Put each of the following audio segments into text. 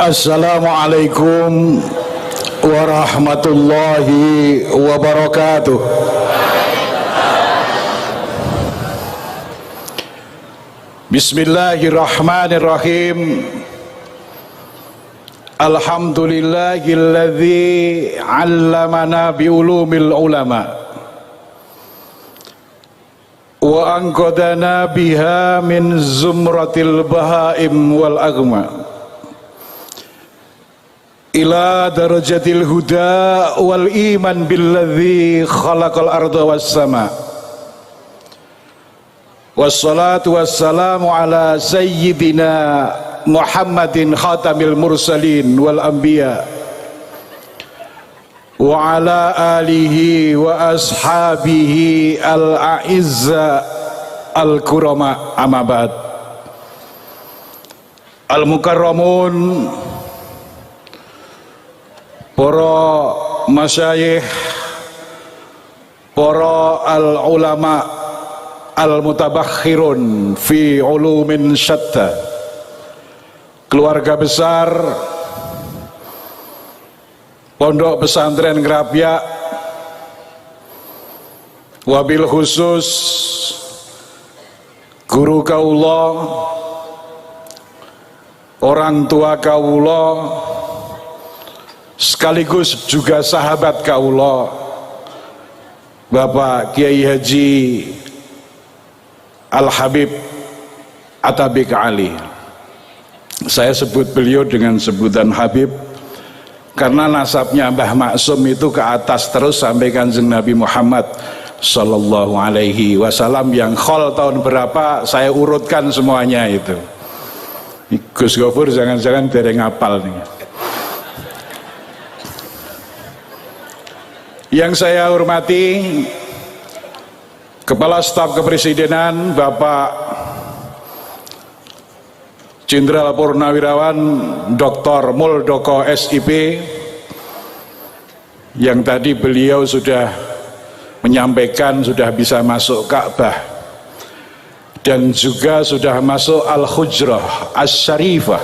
Assalamualaikum warahmatullahi wabarakatuh. Bismillahirrahmanirrahim. Alhamdulillahilladzi 'allamana biulumil ulama wa anqadana biha min zumratil bahaim wal aghma ila darajatil huda wal iman billadzi khalaqal arda was sama. Wassalatu wassalamu ala sayyidina Muhammadin khatamil mursalin wal anbiya wa ala alihi wa ashabihi al a'izza al kurama, amma ba'd. Al mukarramun, para masyayikh, para al-ulama al-mutabakhirun fi ulumin syatta, keluarga besar Pondok Pesantren Ngrapyak, wabil khusus guru kaula, orang tua kaula, sekaligus juga sahabat kaula, Bapak Kiai Haji Al-Habib Atabik Ali. Saya sebut beliau dengan sebutan Habib karena nasabnya Mbah Maksum itu ke atas terus sampai Kanjeng Nabi Muhammad Sallallahu Alaihi Wasallam yang khol tahun berapa saya urutkan semuanya itu. Gus Gofur jangan-jangan dereng ngapal nih. Yang saya hormati Kepala Staf Kepresidenan Bapak Jenderal Purnawirawan Dr. Muldoko SIP, yang tadi beliau sudah menyampaikan sudah bisa masuk Ka'bah dan juga sudah masuk Al-Hujrah As-Syarifah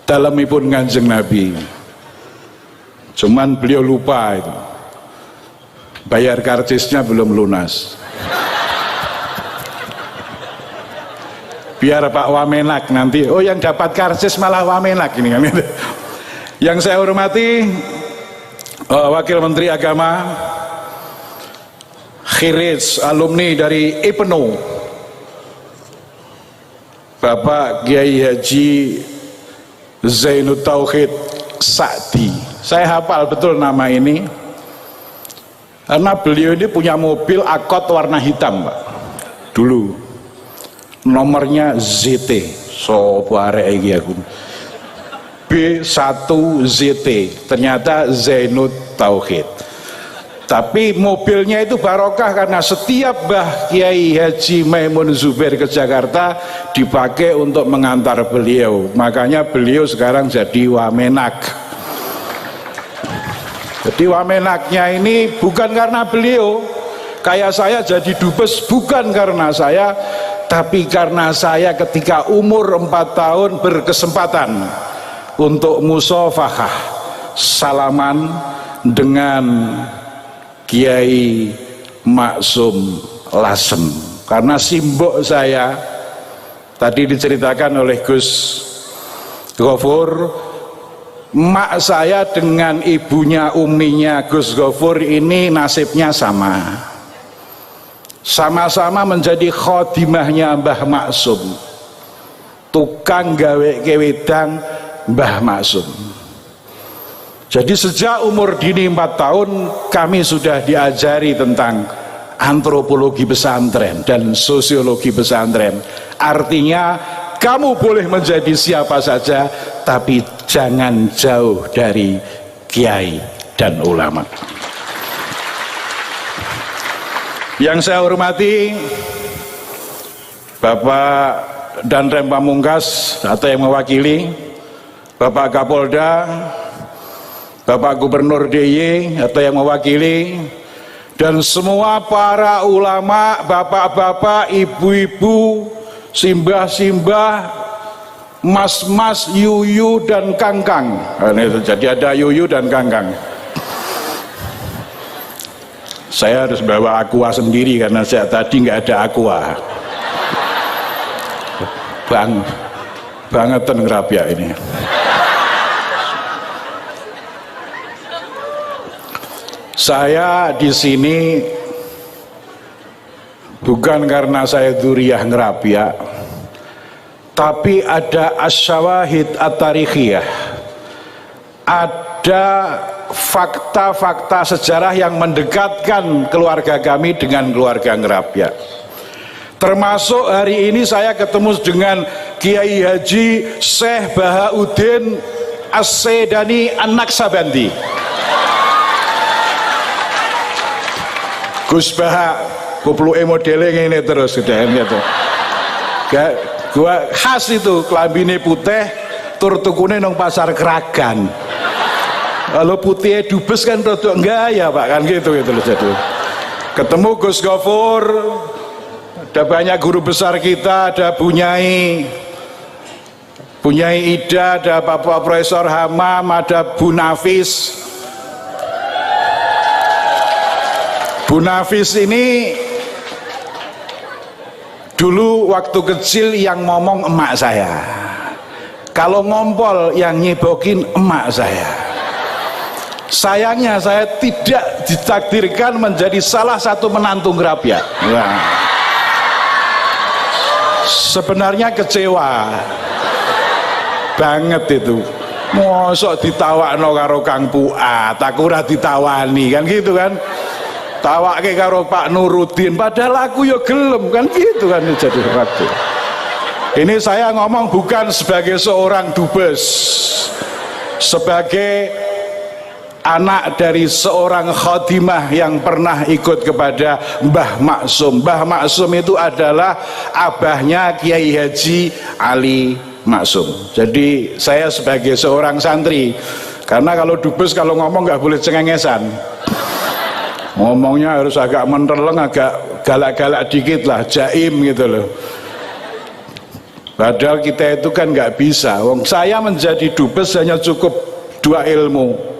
dalamipun Kanjeng Nabi. Cuman beliau lupa itu, bayar karcisnya belum lunas. Biar Pak Wamenak nanti, oh yang dapat karcis malah Wamenak ini kan. Yang saya hormati Wakil Menteri Agama, Khirij, alumni dari IPNU, Bapak Kiai Haji Zainud Tauhid Sa'di. Saya hafal betul nama ini karena beliau ini punya mobil Akot warna hitam, Pak. Dulu nomornya ZT, so barek iki aku. B1 ZT, ternyata Zainud Tauhid. Tapi mobilnya itu barokah karena setiap Mbah Kiai Haji Maimun Zubair ke Jakarta dipakai untuk mengantar beliau. Makanya beliau sekarang jadi Wamenak. Jadi Wamenaknya ini bukan karena beliau, kayak saya jadi dubes bukan karena saya, tapi karena saya ketika umur 4 tahun berkesempatan untuk musafahah salaman dengan Kiai Maksum Lasem, karena simbok saya tadi diceritakan oleh Gus Gofur, mak saya dengan ibunya uminya Gus Gofur ini nasibnya sama-sama menjadi khadimahnya Mbah Maksum, tukang gawe kewedang Mbah Maksum. Jadi sejak umur dini 4 tahun kami sudah diajari tentang antropologi pesantren dan sosiologi pesantren. Artinya kamu boleh menjadi siapa saja, tapi jangan jauh dari kiai dan ulama. Yang saya hormati Bapak Danrem Pamungkas atau yang mewakili, Bapak Kapolda, Bapak Gubernur DIY atau yang mewakili, dan semua para ulama, bapak-bapak, ibu-ibu, simbah-simbah, mas-mas, yuyu dan kangkang. Jadi ada yuyu dan kangkang. Saya harus bawa aqua sendiri karena saya tadi nggak ada aqua. Bangetan ngerapia ini. Saya di sini bukan karena saya dzurriyyah ngerapia, tapi ada asyawahid at-tarikhiyah, ada fakta-fakta sejarah yang mendekatkan keluarga kami dengan keluarga ngerapia. Termasuk hari ini saya ketemu dengan Kiai Haji Syekh Bahauddin As-Saidani An-Naksabandi. Gus Baha kupluke modele ngene terus sudah gitu. Gua khas itu klambine putih tur tukune nang pasar Kragan. Kalau putih dubes kan rada enggak ya Pak kan gitu loh. Jadi ketemu Gus Gofur, ada banyak guru besar kita, ada Bunyai Ida, ada Bapak Profesor Hamam, ada Bu Nafis. Bu Nafis ini dulu waktu kecil yang ngomong emak saya, kalau ngompol yang nyebokin emak saya. Sayangnya saya tidak ditakdirkan menjadi salah satu menantu ngerapia. Nah, sebenarnya kecewa banget itu. Mosok ditawakno karo Kang Puat, aku ora ditawani kan gitu kan. Tawake karo Pak Nuruddin, padahal aku ya gelem kan gitu kan. Jadi waktu ini saya ngomong bukan sebagai seorang dubes, sebagai anak dari seorang khotimah yang pernah ikut kepada Mbah Maksum. Mbah Maksum itu adalah abahnya Kiai Haji Ali Maksum. Jadi saya sebagai seorang santri, karena kalau dubes kalau ngomong nggak boleh cengengesan, ngomongnya harus agak menterleng, agak galak-galak dikit lah, jaim gitu loh. Padahal kita itu kan nggak bisa. Wong saya menjadi dubes hanya cukup 2 ilmu.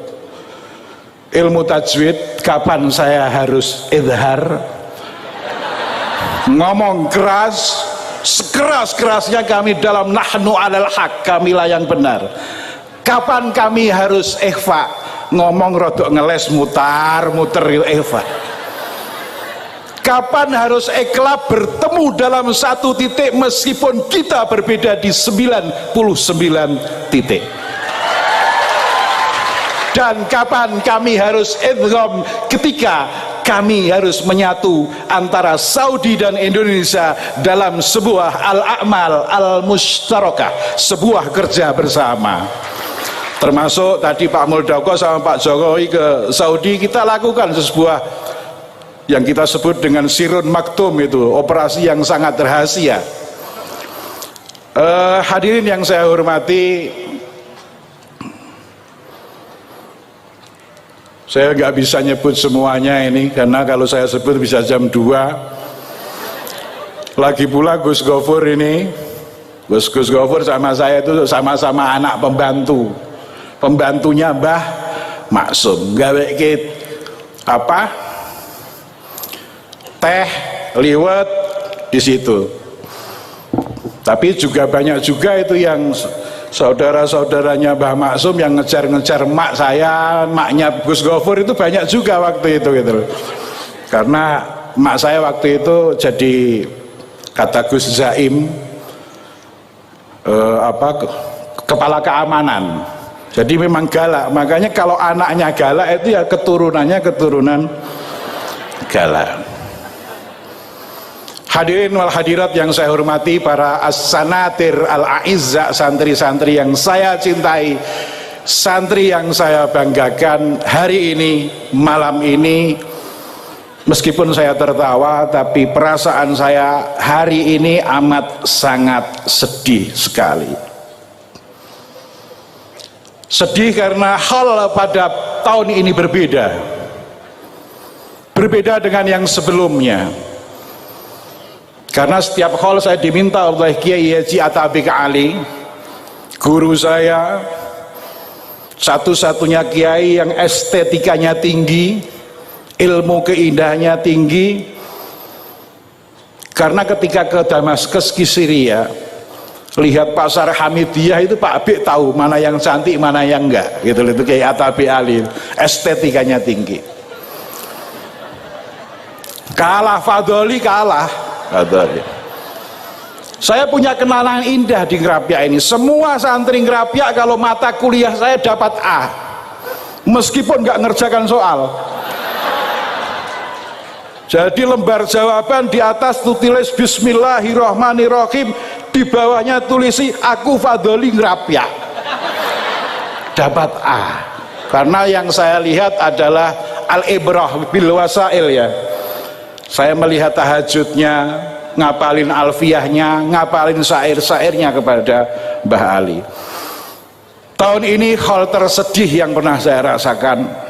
Ilmu tajwid, kapan saya harus idhar, ngomong keras, sekeras-kerasnya kami dalam nahnu alal haq, kamilah yang benar. Kapan kami harus ikhfa, ngomong rodok ngeles mutar-muter ikhfa. Kapan harus ikhlas bertemu dalam satu titik meskipun kita berbeda di 99 titik. Dan kapan kami harus idgham ketika kami harus menyatu antara Saudi dan Indonesia dalam sebuah al-a'mal al-mushtarakah, sebuah kerja bersama. Termasuk tadi Pak Muldoko sama Pak Jokowi ke Saudi, kita lakukan sebuah yang kita sebut dengan Sirun Maktum, itu operasi yang sangat rahasia. Hadirin yang saya hormati, saya nggak bisa nyebut semuanya ini karena kalau saya sebut bisa jam 2. Lagi pula Gus Gofur ini, Gus Gofur sama saya itu sama-sama anak pembantunya Mbah Maksum. Gawe apa? Teh liwet di situ. Tapi juga banyak juga itu yang saudara-saudaranya Mbah Maksum yang ngejar-ngejar mak saya, maknya Gus Gofur itu banyak juga waktu itu gitu. Karena mak saya waktu itu jadi, kata Gus Zaim, kepala keamanan. Jadi memang galak. Makanya kalau anaknya galak itu ya keturunannya keturunan galak. Hadirin wal hadirat yang saya hormati, para as-sanatir al-a'izza, santri-santri yang saya cintai, santri yang saya banggakan, hari ini, malam ini, meskipun saya tertawa, tapi perasaan saya hari ini amat sangat sedih sekali. Sedih karena hal pada tahun ini berbeda dengan yang sebelumnya. Karena setiap hal saya diminta oleh Kiai Haji Atabik Ali Guru saya satu-satunya kiai yang estetikanya tinggi, ilmu keindahannya tinggi. Karena ketika ke Damaskus di Syria, lihat pasar Hamidiyah itu Pak Bik tahu mana yang cantik mana yang enggak gitu. Itu kayak Atabi Ali, estetikanya tinggi. Kalah Fadoli, kalah Fadoli. Saya punya kenalan indah di Ngerapia ini. Semua santri Ngerapia kalau mata kuliah saya dapat A, meskipun nggak ngerjakan soal. Jadi lembar jawaban di atas tulis Bismillahirrohmanirrohim, di bawahnya tulisi aku Fadoli Ngerapia, dapat A. Karena yang saya lihat adalah al-ibrah bil wasail ya. Saya melihat tahajudnya, ngapalin alfiyahnya, ngapalin syair-syairnya kepada Mbah Ali. Tahun ini hal tersedih yang pernah saya rasakan.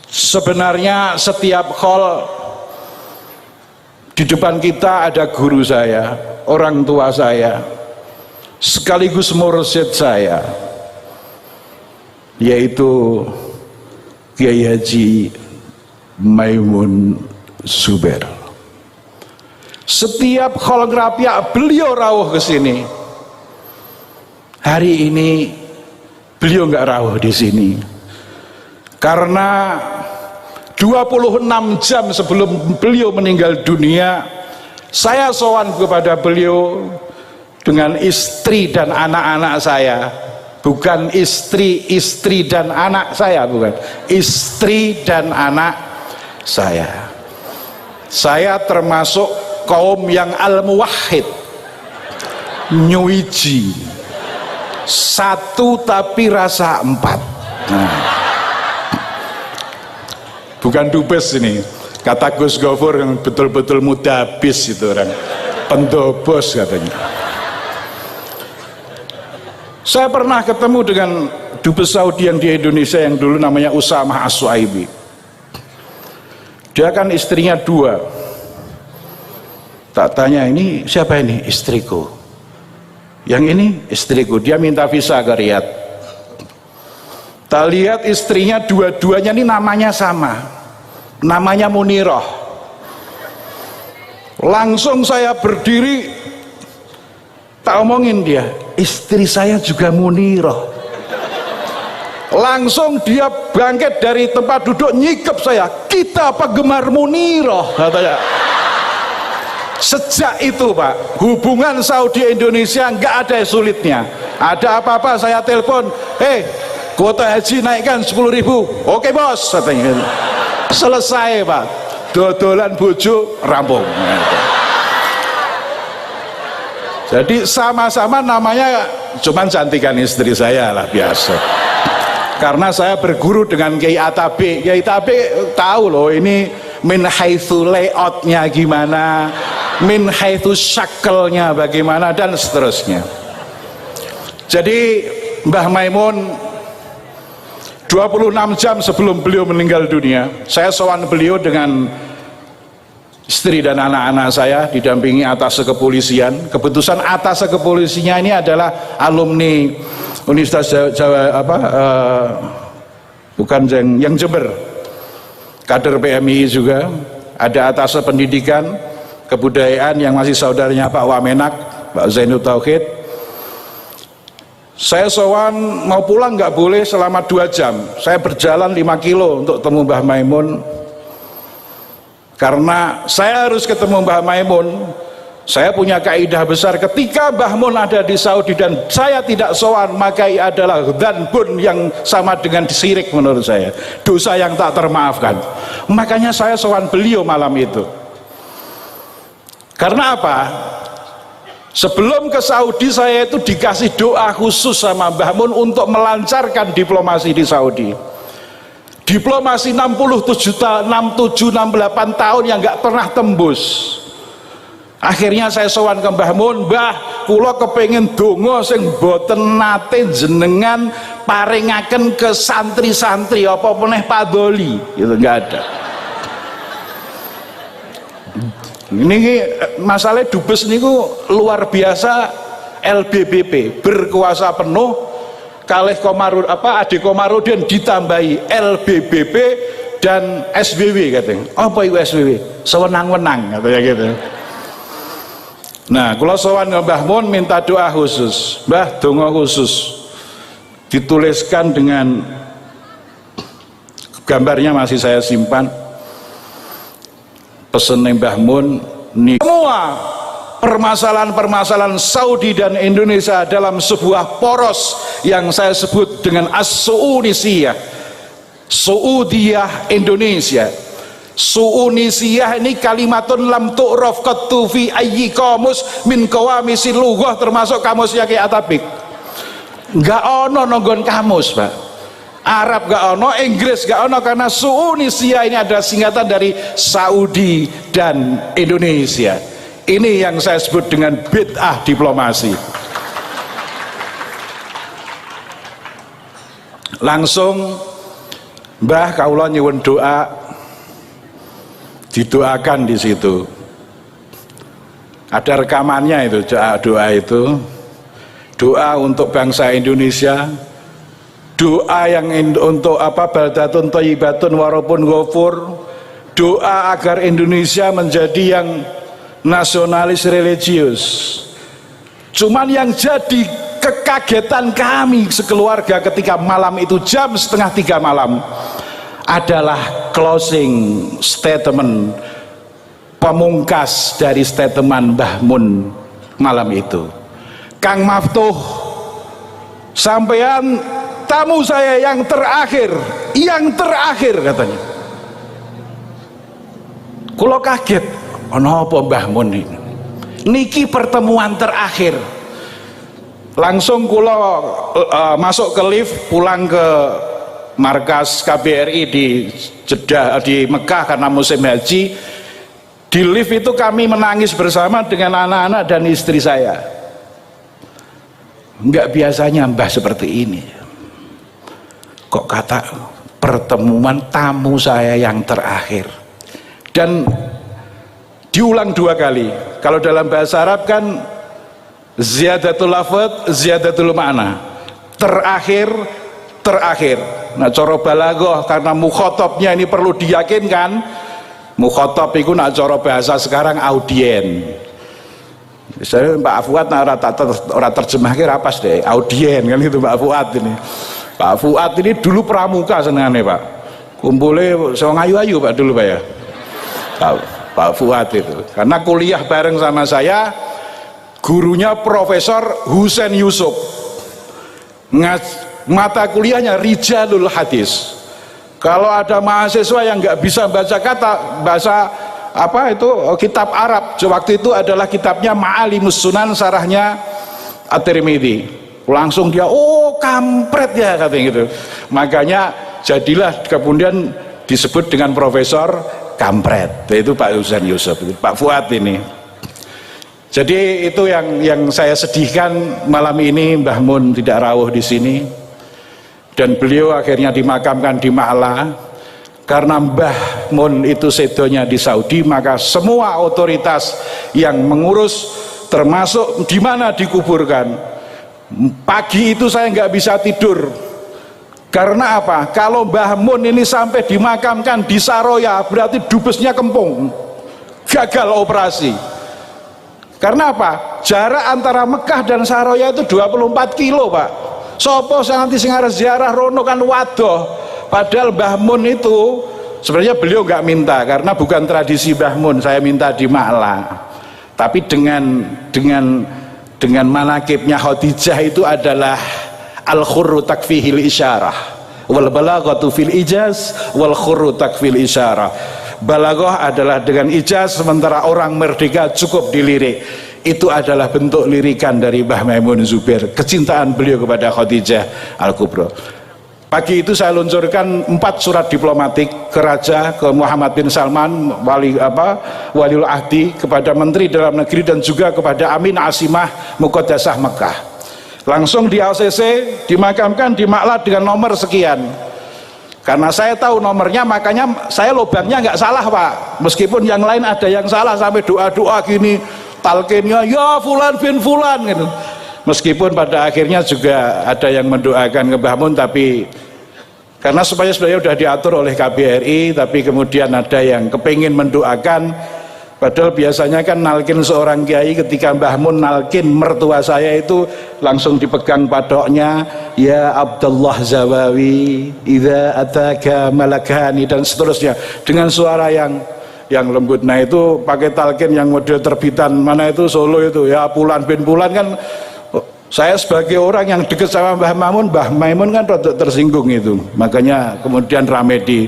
Sebenarnya setiap hall di depan kita ada guru saya, orang tua saya, sekaligus mursyid saya, yaitu Kiai Haji Maimun Zubair. Setiap hall Ngerapia beliau rawuh ke sini. Hari ini beliau nggak rawuh di sini karena 26 jam sebelum beliau meninggal dunia, saya sowan kepada beliau dengan istri dan anak-anak saya. Bukan istri dan anak saya, bukan. Istri dan anak saya. Saya termasuk kaum yang al-muwahhid, nyuiji, satu tapi rasa empat. Nah, bukan dubes ini, kata Gus Gofur yang betul-betul mudabis itu orang pendobos katanya. Saya pernah ketemu dengan dubes Saudi yang di Indonesia yang dulu namanya Usamah As-Suaibi. Dia kan istrinya 2. Tak tanya, ini siapa ini? Istriku. Yang ini istriku. Dia minta visa ke Riyadh. Tak lihat istrinya dua-duanya ini namanya sama, namanya Munirah. Langsung saya berdiri, tak omongin dia, istri saya juga Munirah. Langsung dia bangkit dari tempat duduk, nyikap saya, kita penggemar Munirah katanya. Sejak itu Pak, hubungan Saudi Indonesia nggak ada sulitnya. Ada apa-apa saya telepon, kuota haji naikkan 10.000, oke bos katanya. Selesai Pak, dodolan bojo rampung. Jadi sama-sama namanya, cuman cantikan istri saya lah biasa. Karena saya berguru dengan Kiai Atabi. Kiai Atabi tahu loh ini min haitsu layoutnya gimana, min haitsu syakelnya bagaimana, dan seterusnya. Jadi Mbah Maimun 26 jam sebelum beliau meninggal dunia, saya sowan beliau dengan istri dan anak-anak saya didampingi atas kepolisian. Keputusan atas kepolisinya ini adalah alumni Universitas Jawa bukan yang Jember, kader PMI juga. Ada atas pendidikan kebudayaan yang masih saudaranya Pak Wamenak, Pak Zainul Tauhid. Saya sowan mau pulang nggak boleh selama 2 jam. Saya berjalan 5 kilo untuk temu Mbah Maimun. Karena saya harus ketemu Mbah Maimun. Saya punya kaidah besar, ketika Mbah Mun ada di Saudi dan saya tidak sowan, maka ia adalah dzanbun yang sama dengan syirik menurut saya, dosa yang tak termaafkan. Makanya saya sowan beliau malam itu. Karena apa? Sebelum ke Saudi saya itu dikasih doa khusus sama Mbah Mun untuk melancarkan diplomasi di Saudi. Diplomasi 67, 68 tahun yang nggak pernah tembus. Akhirnya saya sowan ke Mbah Mun, Mbah, kula kepengin donga sing boten nate jenengan paringaken ke santri-santri apa meneh padoli. Itu enggak ada. Ini masalah dubes niku luar biasa LBBP berkuasa penuh kalih Ade Komarudin ditambahi LBBP dan SBW katanya. Apa itu SBW? Sewenang-wenang katanya gitu. Nah, kula sowan Mbah Mun minta doa khusus. Mbah, donga khusus. Dituliskan dengan gambarnya masih saya simpan. Pesen Mbah Mun, semua permasalahan-permasalahan Saudi dan Indonesia dalam sebuah poros yang saya sebut dengan as-Su'unisiyah, Saudiyah Indonesia. Su'unisiyah ini kalimatun lam tu'raf qattu fi ayyi qamus min qawamisil lughah, termasuk kamusnya Ki Atabik. Enggak ono nonggon kamus, Pak. Arab gak ono, Inggris gak ono, karena Su'unisiyah ini adalah singkatan dari Saudi dan Indonesia. Ini yang saya sebut dengan bid'ah diplomasi. Langsung Mbah kaula nyuwun doa, didoakan di situ. Ada rekamannya itu, doa itu. Doa untuk bangsa Indonesia, doa yang untuk baldatun thayyibatun warabun ghafur, doa agar Indonesia menjadi yang nasionalis religius. Cuman yang jadi kekagetan kami sekeluarga ketika malam itu jam 2:30 malam adalah closing statement, pemungkas dari statement Mbah Mun malam itu. Kang Maftuh, sampean tamu saya yang terakhir katanya. Kulo kaget. Ono apa Mbah Mun ini? Niki pertemuan terakhir. Langsung kula masuk ke lift, pulang ke markas KBRI di Jeddah, di Mekah karena musim haji. Di lift itu kami menangis bersama dengan anak-anak dan istri saya. Enggak biasanya Mbah seperti ini. Kok kata pertemuan tamu saya yang terakhir. Dan diulang 2 kali. Kalau dalam bahasa Arab kan ziyadatul lafadz, ziyadatul makna. Terakhir. Nah, cara balaghah karena mukhatabnya ini perlu diyakinkan. Mukhatab itu nak cara bahasa sekarang audien. Misalnya Pak Fuad ora terjemahke ra pas deh, audien kan itu Pak Fuad ini. Pak Fuad ini dulu pramuka senengane, Pak. Kumpule sing ayu-ayu Pak dulu Pak ya. Pak Fuad itu, karena kuliah bareng sama saya, gurunya Profesor Husain Yusuf, mata kuliahnya Rijalul Hadis. Kalau ada mahasiswa yang nggak bisa baca kitab Arab, waktu itu adalah kitabnya Ma'alimus Sunan, sarahnya At-Tirmidzi, langsung dia kampret ya katanya gitu. Makanya jadilah kemudian disebut dengan Profesor kampret, itu Pak Husain Yusuf, Pak Fuad ini. Jadi itu yang saya sedihkan malam ini, Mbah Mun tidak rawuh di sini, dan beliau akhirnya dimakamkan di Ma'la. Karena Mbah Mun itu sedonya di Saudi, maka semua otoritas yang mengurus, termasuk di mana dikuburkan. Pagi itu saya nggak bisa tidur. Karena apa? Kalau Mbah Mun ini sampai dimakamkan di Saroya, berarti dubesnya kempung, gagal operasi. Karena apa? Jarak antara Mekah dan Saroya itu 24 kilo, Pak. Sopo nanti sing arep ziarah rono kan wadoh. Padahal Mbah Mun itu sebenarnya beliau nggak minta, karena bukan tradisi Mbah Mun, saya minta di Ma'la. Tapi dengan manakibnya Khadijah itu adalah al-khurru takfihil isyarah wal balaghatu fil ijaz wal khurru takfil isyarah. Balaghah adalah dengan ijaz, sementara orang merdeka cukup dilirik. Itu adalah bentuk lirikan dari Mbah Maimun Zubair, kecintaan beliau kepada Khadijah Al-Kubra. Pagi itu saya luncurkan 4 surat diplomatik ke Raja, ke Muhammad bin Salman, Waliul Ahdi, kepada Menteri Dalam Negeri, dan juga kepada Amin Asimah Muqaddasah Mekah. Langsung di ACC, dimakamkan di Ma'la dengan nomor sekian. Karena saya tahu nomornya, makanya saya lubangnya nggak salah, Pak. Meskipun yang lain ada yang salah, sampai doa-doa gini, talqinnya ya fulan bin fulan gitu. Meskipun pada akhirnya juga ada yang mendoakan ke Mbah Mun, tapi karena supaya sebenarnya sudah diatur oleh KBRI, tapi kemudian ada yang kepingin mendoakan. Padahal biasanya kan nalkin seorang kiai, ketika Mbah Mun nalkin mertua saya itu langsung dipegang padoknya, ya Abdullah Zawawi, idza ataka malakani, dan seterusnya dengan suara yang lembut. Nah itu pakai talqin yang model terbitan mana itu Solo itu, ya Pulan bin Pulan kan. Saya sebagai orang yang dekat sama Mbah Maimun kan rada tersinggung itu, makanya kemudian rame di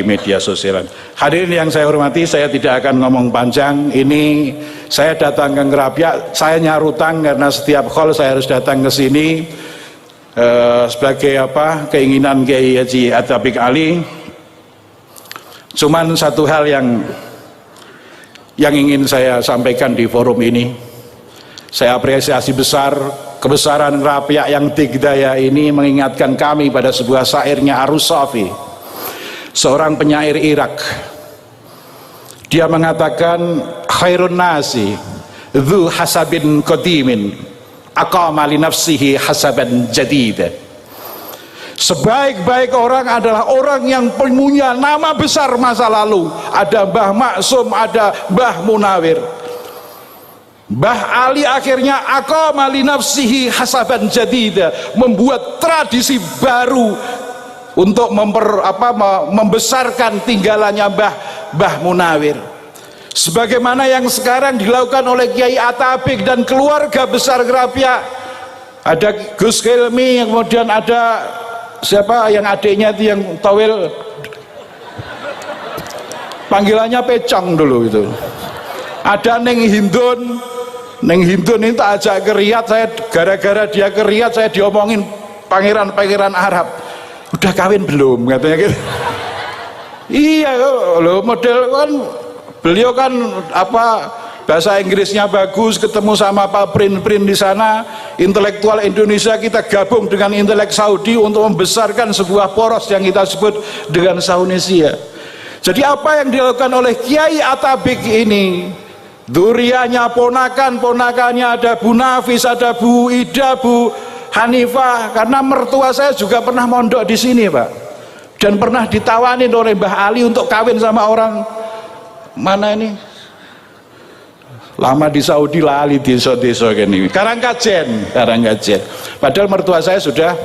media sosial. Hadirin yang saya hormati, saya tidak akan ngomong panjang. Ini saya datang ke Ngerapia, saya nyarutang karena setiap khol saya harus datang ke sini sebagai keinginan Kiai Haji Atabik Ali. Cuman satu hal yang ingin saya sampaikan di forum ini. Saya apresiasi besar kebesaran Ngerapia yang digdaya ini mengingatkan kami pada sebuah syairnya Arus Safi, seorang penyair Irak. Dia mengatakan, khairun nasi dzu hasabin qadimin aqama li nafsihi hasaban jadida. Sebaik-baik orang adalah orang yang punya nama besar masa lalu. Ada Mbah Maksum, ada Mbah Munawir. Mbah Ali akhirnya aqama li nafsihi hasaban jadida, membuat tradisi baru untuk membesarkan tinggalannya Mbah Munawir. Sebagaimana yang sekarang dilakukan oleh Kiai Atabik dan keluarga besar Ngerapia. Ada Gus Hilmi, kemudian ada siapa yang adiknya itu yang towel, panggilannya Pecong dulu itu. Ada Neng Hindun ini tak ajak ke Riyadh, saya gara-gara dia ke Riyadh saya diomongin pangeran-pangeran Arab. Udah kawin belum katanya gitu. Iya loh, model kan beliau kan bahasa Inggrisnya bagus, ketemu sama Pak Prin di sana, intelektual Indonesia kita gabung dengan intelek Saudi untuk membesarkan sebuah poros yang kita sebut dengan Saunesia. Jadi apa yang dilakukan oleh Kiai Atabik ini, durianya ponakannya ada Bu Nafis, ada Bu Ida, Bu Hanifah, karena mertua saya juga pernah mondok di sini Pak, dan pernah ditawanin oleh Mbah Ali untuk kawin sama orang mana ini, lama di Saudi lali desa-desa ini, Karangkajen. Padahal mertua saya sudah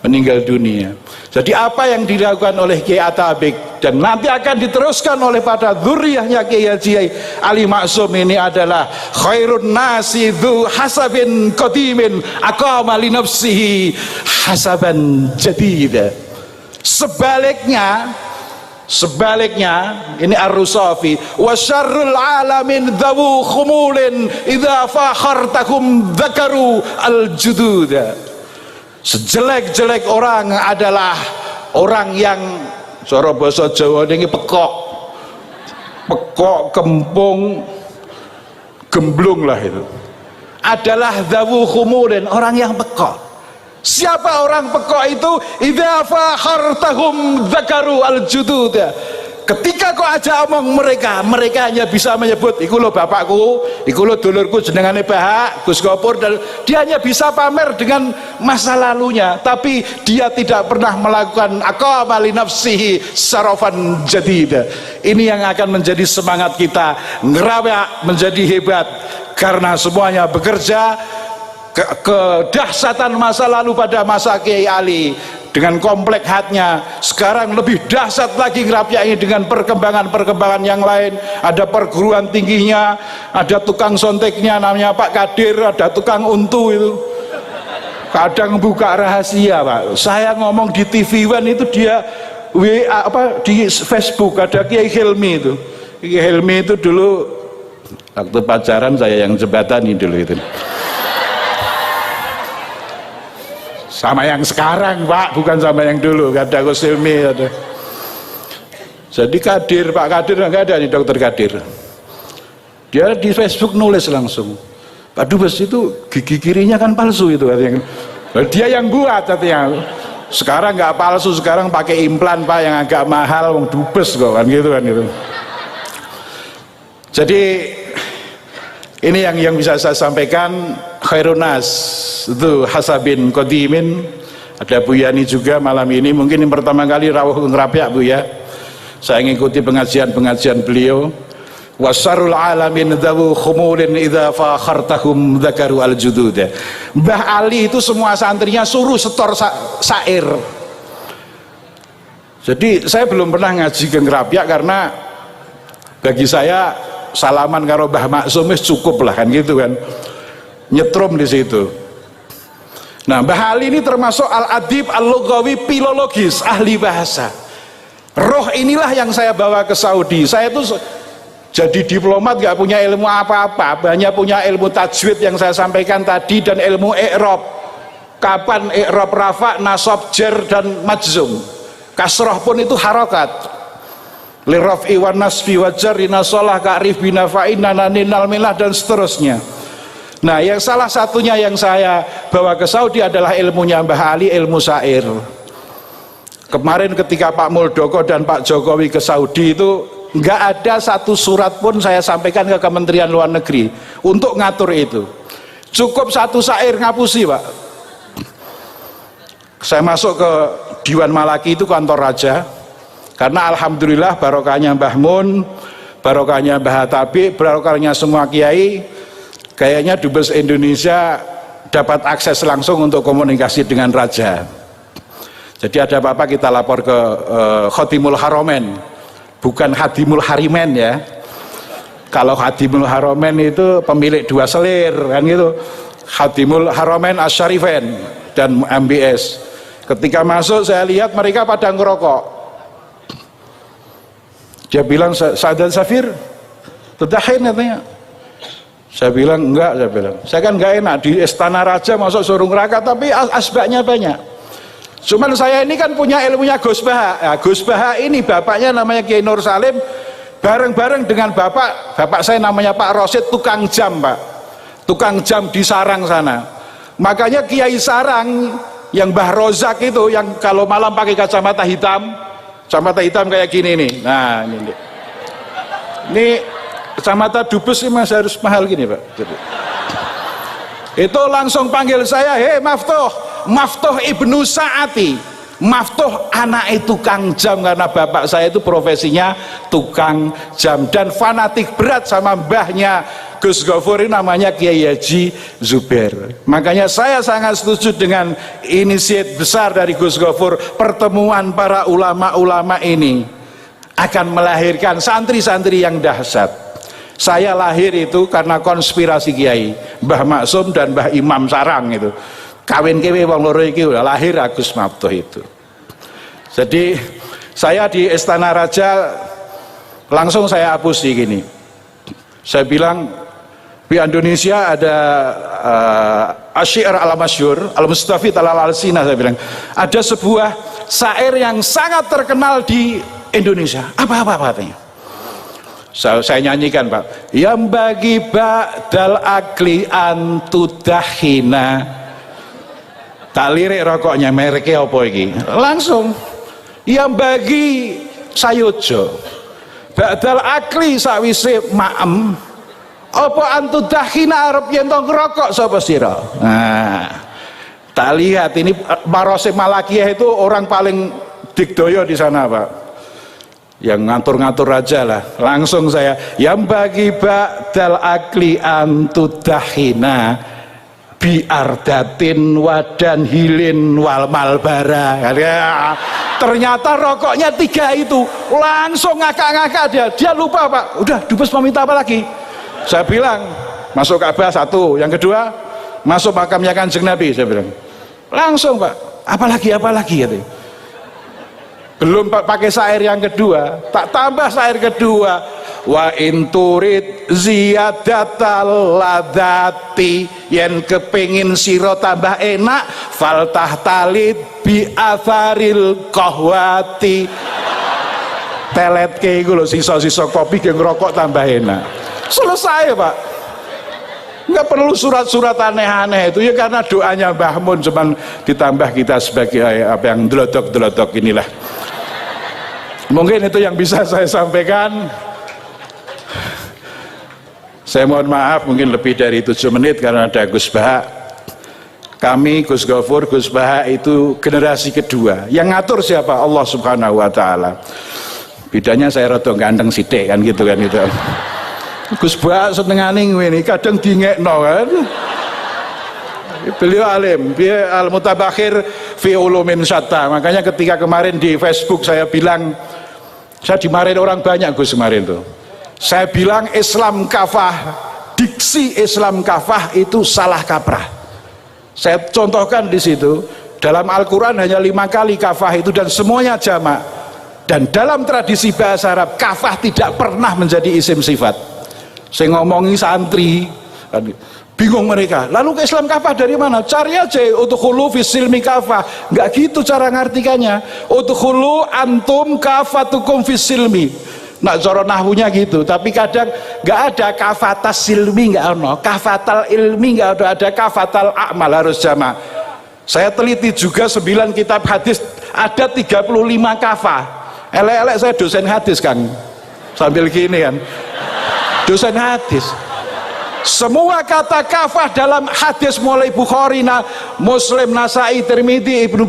meninggal dunia. Jadi apa yang dilakukan oleh Kiai Atabik dan nanti akan diteruskan oleh pada dzurriyyahnya Kiai Haji Ali Maksum ini adalah khairun nasi dzu hasabin qadimin aqama li nafsihi hasaban jadida. Sebaliknya ini Ar-Rusafi, wa syarrul alamin dzawu khumulin idza fakhartakum dzakaru al-jududa. Sejelek-jelek orang adalah orang yang cara basa Jawa ini pekok, kempung, gemblung lah itu. Adalah dzawu khumulin, orang yang pekok. Siapa orang pekok itu? Idza fakhartahum dzakaru al-judud. Ketika kau ajak omong mereka hanya bisa menyebut iku lho bapakku, iku lho dulurku jenengane Bahak, Gus Gopur, dan dia hanya bisa pamer dengan masa lalunya, tapi dia tidak pernah melakukan aqama li nafsihi sarafan jadida. Ini yang akan menjadi semangat kita Ngerapia menjadi hebat, karena semuanya bekerja. Kedahsyatan masa lalu pada masa Kiai Ali dengan komplek hatnya, sekarang lebih dahsyat lagi Ngerapia ini dengan perkembangan yang lain. Ada perguruan tingginya, ada tukang sonteknya namanya Pak Kadir, ada tukang untu itu kadang buka rahasia Pak. Saya ngomong di TV One itu dia di Facebook ada Kiai Hilmi itu. Kiai Hilmi itu dulu waktu pacaran saya yang jembatani dulu itu. Sama yang sekarang Pak, bukan sama yang dulu, kata Gus Hilmi ada. Jadi Kadir, Pak Kadir enggak ada nih, Dokter Kadir. Dia di Facebook nulis langsung, Pak Dubes itu gigi kirinya kan palsu itu katanya. Dia yang buat katanya. Sekarang nggak palsu, sekarang pakai implan Pak yang agak mahal, wong Dubes kok kan gitu kan itu. Jadi Ini yang bisa saya sampaikan. Khairunas itu hasabin qadimin. Ada Bu Yani juga malam ini, mungkin yang pertama kali rawuh ngerapyak Bu ya. Saya ngikuti pengajian beliau. Wasarul alamin dzawu khumulin idza fakhartahum dzakaru al-judud. Mbah Ali itu semua santrinya suruh setor sair. Jadi saya belum pernah ngaji ke ngerapyak karena bagi saya salaman karo Mbah Maksum cukup lah kan gitu kan, nyetrum di situ. Nah, Mbah Ali ini termasuk al-adib al-lughawi filologis, ahli bahasa. Roh inilah yang saya bawa ke Saudi. Saya tuh jadi diplomat gak punya ilmu apa-apa, hanya punya ilmu tajwid yang saya sampaikan tadi dan ilmu i'rab. Kapan i'rab rafa, nasab, jar dan majzum. Kasroh pun itu harokat. Liraf'i wa nasfi wa jarri nasolah ka'rif binafa'in nananinal milah dan seterusnya. Nah, yang salah satunya yang saya bawa ke Saudi adalah ilmunya Mbah Ali, ilmu syair. Kemarin ketika Pak Muldoko dan Pak Jokowi ke Saudi itu nggak ada satu surat pun saya sampaikan ke Kementerian Luar Negeri untuk ngatur itu. Cukup satu syair ngapusi Pak. Saya masuk ke Diwan Malaki, itu kantor raja. Karena alhamdulillah barokahnya Mbah Mun, barokahnya Mbah Habib, barokahnya semua kiai, kayaknya Dubes Indonesia dapat akses langsung untuk komunikasi dengan raja. Jadi ada apa-apa kita lapor ke Khotimul Haromen, bukan Hadimul Harimen ya. Kalau Hadimul Haromen itu pemilik dua selir kan gitu. Hadimul Haromen Asyarifen dan MBS. Ketika masuk saya lihat mereka pada ngerokok. Dia bilang, Sadan Safir tadahin katanya. Saya bilang enggak, saya kan enggak enak di istana raja masuk suruh neraka, tapi asbaknya banyak. Cuman saya ini kan punya ilmunya Gus Baha. Nah, Gus Baha ini bapaknya namanya Kiai Nur Salim, bareng-bareng dengan bapak saya namanya Pak Rosid, tukang jam Pak, tukang jam di Sarang sana. Makanya Kiai Sarang yang Mbah Rozak itu yang kalau malam pakai kacamata hitam kayak gini nih. Nah ini kacamata dubes ini masih harus mahal gini Pak. Itu langsung panggil saya, hei Maftuh Ibnu Sa'ati. Maftuh anak tukang jam, karena bapak saya itu profesinya tukang jam dan fanatik berat sama mbahnya Gus Gofur, ini namanya Kiai Haji Zubair. Makanya saya sangat setuju dengan inisiatif besar dari Gus Gofur. Pertemuan para ulama-ulama ini akan melahirkan santri-santri yang dahsyat. Saya lahir itu karena konspirasi kiai Mbah Maksum dan Mbah Imam Sarang itu. Kawin kewe wong loro iki udah lahir Agus Maftuh itu. Jadi saya di Istana Raja langsung saya hapus di gini. Saya bilang di Indonesia ada Asy'ar al-Masyhur al-Mustafid al-Alsina, saya bilang ada sebuah syair yang sangat terkenal di Indonesia. Apa katanya? Saya nyanyikan Pak. Yang bagi ba'dal akli antudahina. Tak lirik rokoknya, mereknya apa iki? Langsung. Yang bagi sayojo ba'dal akli sawise maem apa antudahina arep yen to ngerokok sapa sira. Nah, tak lihat ini Marosim Malakiyah itu orang paling digdoyo di sana Pak, yang ngatur-ngatur raja lah. Langsung saya yang bagi ba'dal akli antudahina biardatin wadan hilin wal malbara. Ya, ternyata rokoknya 3 itu. Langsung ngakak-ngakak dia lupa Pak. Udah dubes mau minta apa lagi? Saya bilang masuk Ka'bah 1, yang kedua masuk makamnya Kanjeng Nabi. Saya bilang langsung Pak, apalagi gitu. Belum pakai syair yang kedua, tak tambah syair kedua, wa inturid ziyadatal ladati, yen kepingin siro tambah enak faltah talid bi atharil kohwati. Telet ke iku lho, sisa-sisa kopi ke ngerokok tambah enak. Selesai Pak, nggak perlu surat-surat aneh-aneh itu ya, karena doanya Mbah Mun cuman ditambah kita sebagai apa yang delodok inilah. Mungkin itu yang bisa saya sampaikan. Saya mohon maaf mungkin lebih dari 7 menit karena ada Gus Baha. Kami Gus Gofur, Gus Baha itu generasi kedua. Yang ngatur siapa? Allah Subhanahu wa taala. Bedanya saya rada ganteng sithik kan gitu kan itu. Gus Baha senengane ngene kadang dingekno kan. Beliau alim, dia al-mutabakhir fi ulumin syatta. Makanya ketika kemarin di Facebook saya bilang, saya dimarahin orang banyak Gus kemarin tuh. Saya bilang Islam kafah, diksi Islam kafah itu salah kaprah. Saya contohkan di situ, dalam Al-Quran hanya 5 kali kafah itu dan semuanya jamak. Dan dalam tradisi bahasa Arab, kafah tidak pernah menjadi isim sifat. Saya ngomongi santri, bingung mereka. Lalu ke Islam kafah dari mana? Cari aja udkhulu fis silmi kafah. Enggak gitu cara ngartikannya. Udkhulu antum kafatukum fis silmi. Nak cara nahwunya gitu, tapi kadang nggak ada kafatas silmi, nggak ada kafatal ilmi, nggak ada kafatal amal, harus jamak. Saya teliti juga 9 kitab hadis, ada 35 kafah. Elek-elek saya dosen hadis Kang, sambil gini kan, dosen hadis. Semua kata kafah dalam hadis mulai Bukhari, Muslim, Nasai, Tirmidzi, Ibnu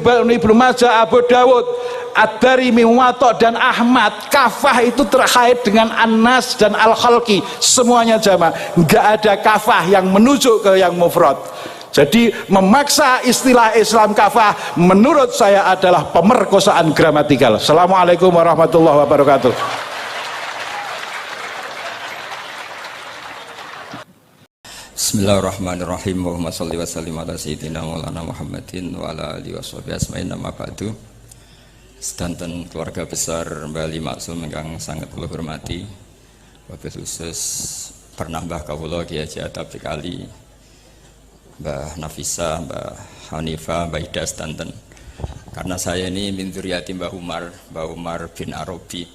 Majah, Abu Dawud, Ad-Darimi, Muwatta dan Ahmad, kafah itu terkait dengan An-Nas dan Al-Khalqi, semuanya jamak. Enggak ada kafah yang menuju ke yang mufrad. Jadi memaksa istilah Islam kafah menurut saya adalah pemerkosaan gramatikal. Assalamualaikum warahmatullahi wabarakatuh. Bismillahirrahmanirrahim. Allahumma sholli wa sallim ala sayyidina maulana Muhammadin wa ala alihi washabihi asma'in nama ba'du. Sedanten keluarga besar Mbah Ali Maksum yang sangat kula hormati, wabil khusus pernah Mbah kawula Kiai Haji Atabik Ali, Mbah Nafisa, Mbah Hanifah, Mbah Ida sedanten. Karena saya ini min dzurriyyati Mbah Umar bin Arabi.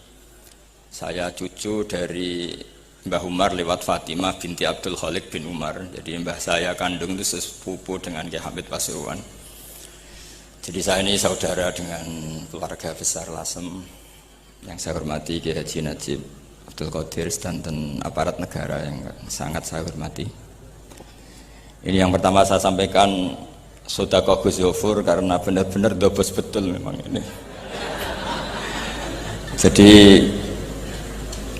Saya cucu dari Mbah Umar lewat Fatimah binti Abdul Khalik bin Umar. Jadi mbah saya kandung itu sepupu dengan Kiai Hamid Pasuruan. Jadi saya ini saudara dengan keluarga besar Lasem. Yang saya hormati Kiai Haji Najib Abdul Qadir dan aparat negara yang sangat saya hormati. Ini yang pertama saya sampaikan sedekah Gus Gofur karena benar-benar dobos betul memang ini. Jadi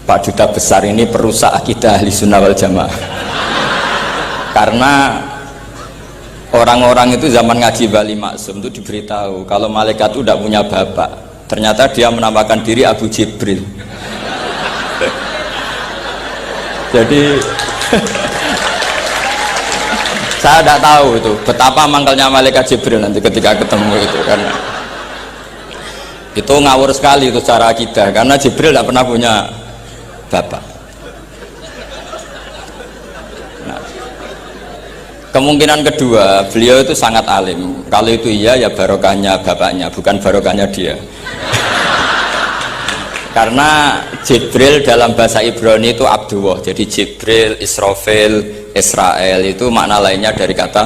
Pak Duta Besar ini perusak akidah Ahli Sunnah wal Jamaah. Karena orang-orang itu zaman ngaji Bali Maksum itu diberitahu kalau malaikat itu tidak punya bapak. Ternyata dia menamakan diri Abu Jibril. Jadi saya tidak tahu itu betapa mangkalnya malaikat Jibril nanti ketika ketemu itu, karena itu ngawur sekali itu cara akidah, karena Jibril tidak pernah punya bapak. Nah, kemungkinan kedua, beliau itu sangat alim. Kalau itu iya ya barokahnya bapaknya, bukan barokahnya dia. Karena Jibril dalam bahasa Ibrani itu Abdullah. Jadi Jibril, Israfil, Israel itu makna lainnya dari kata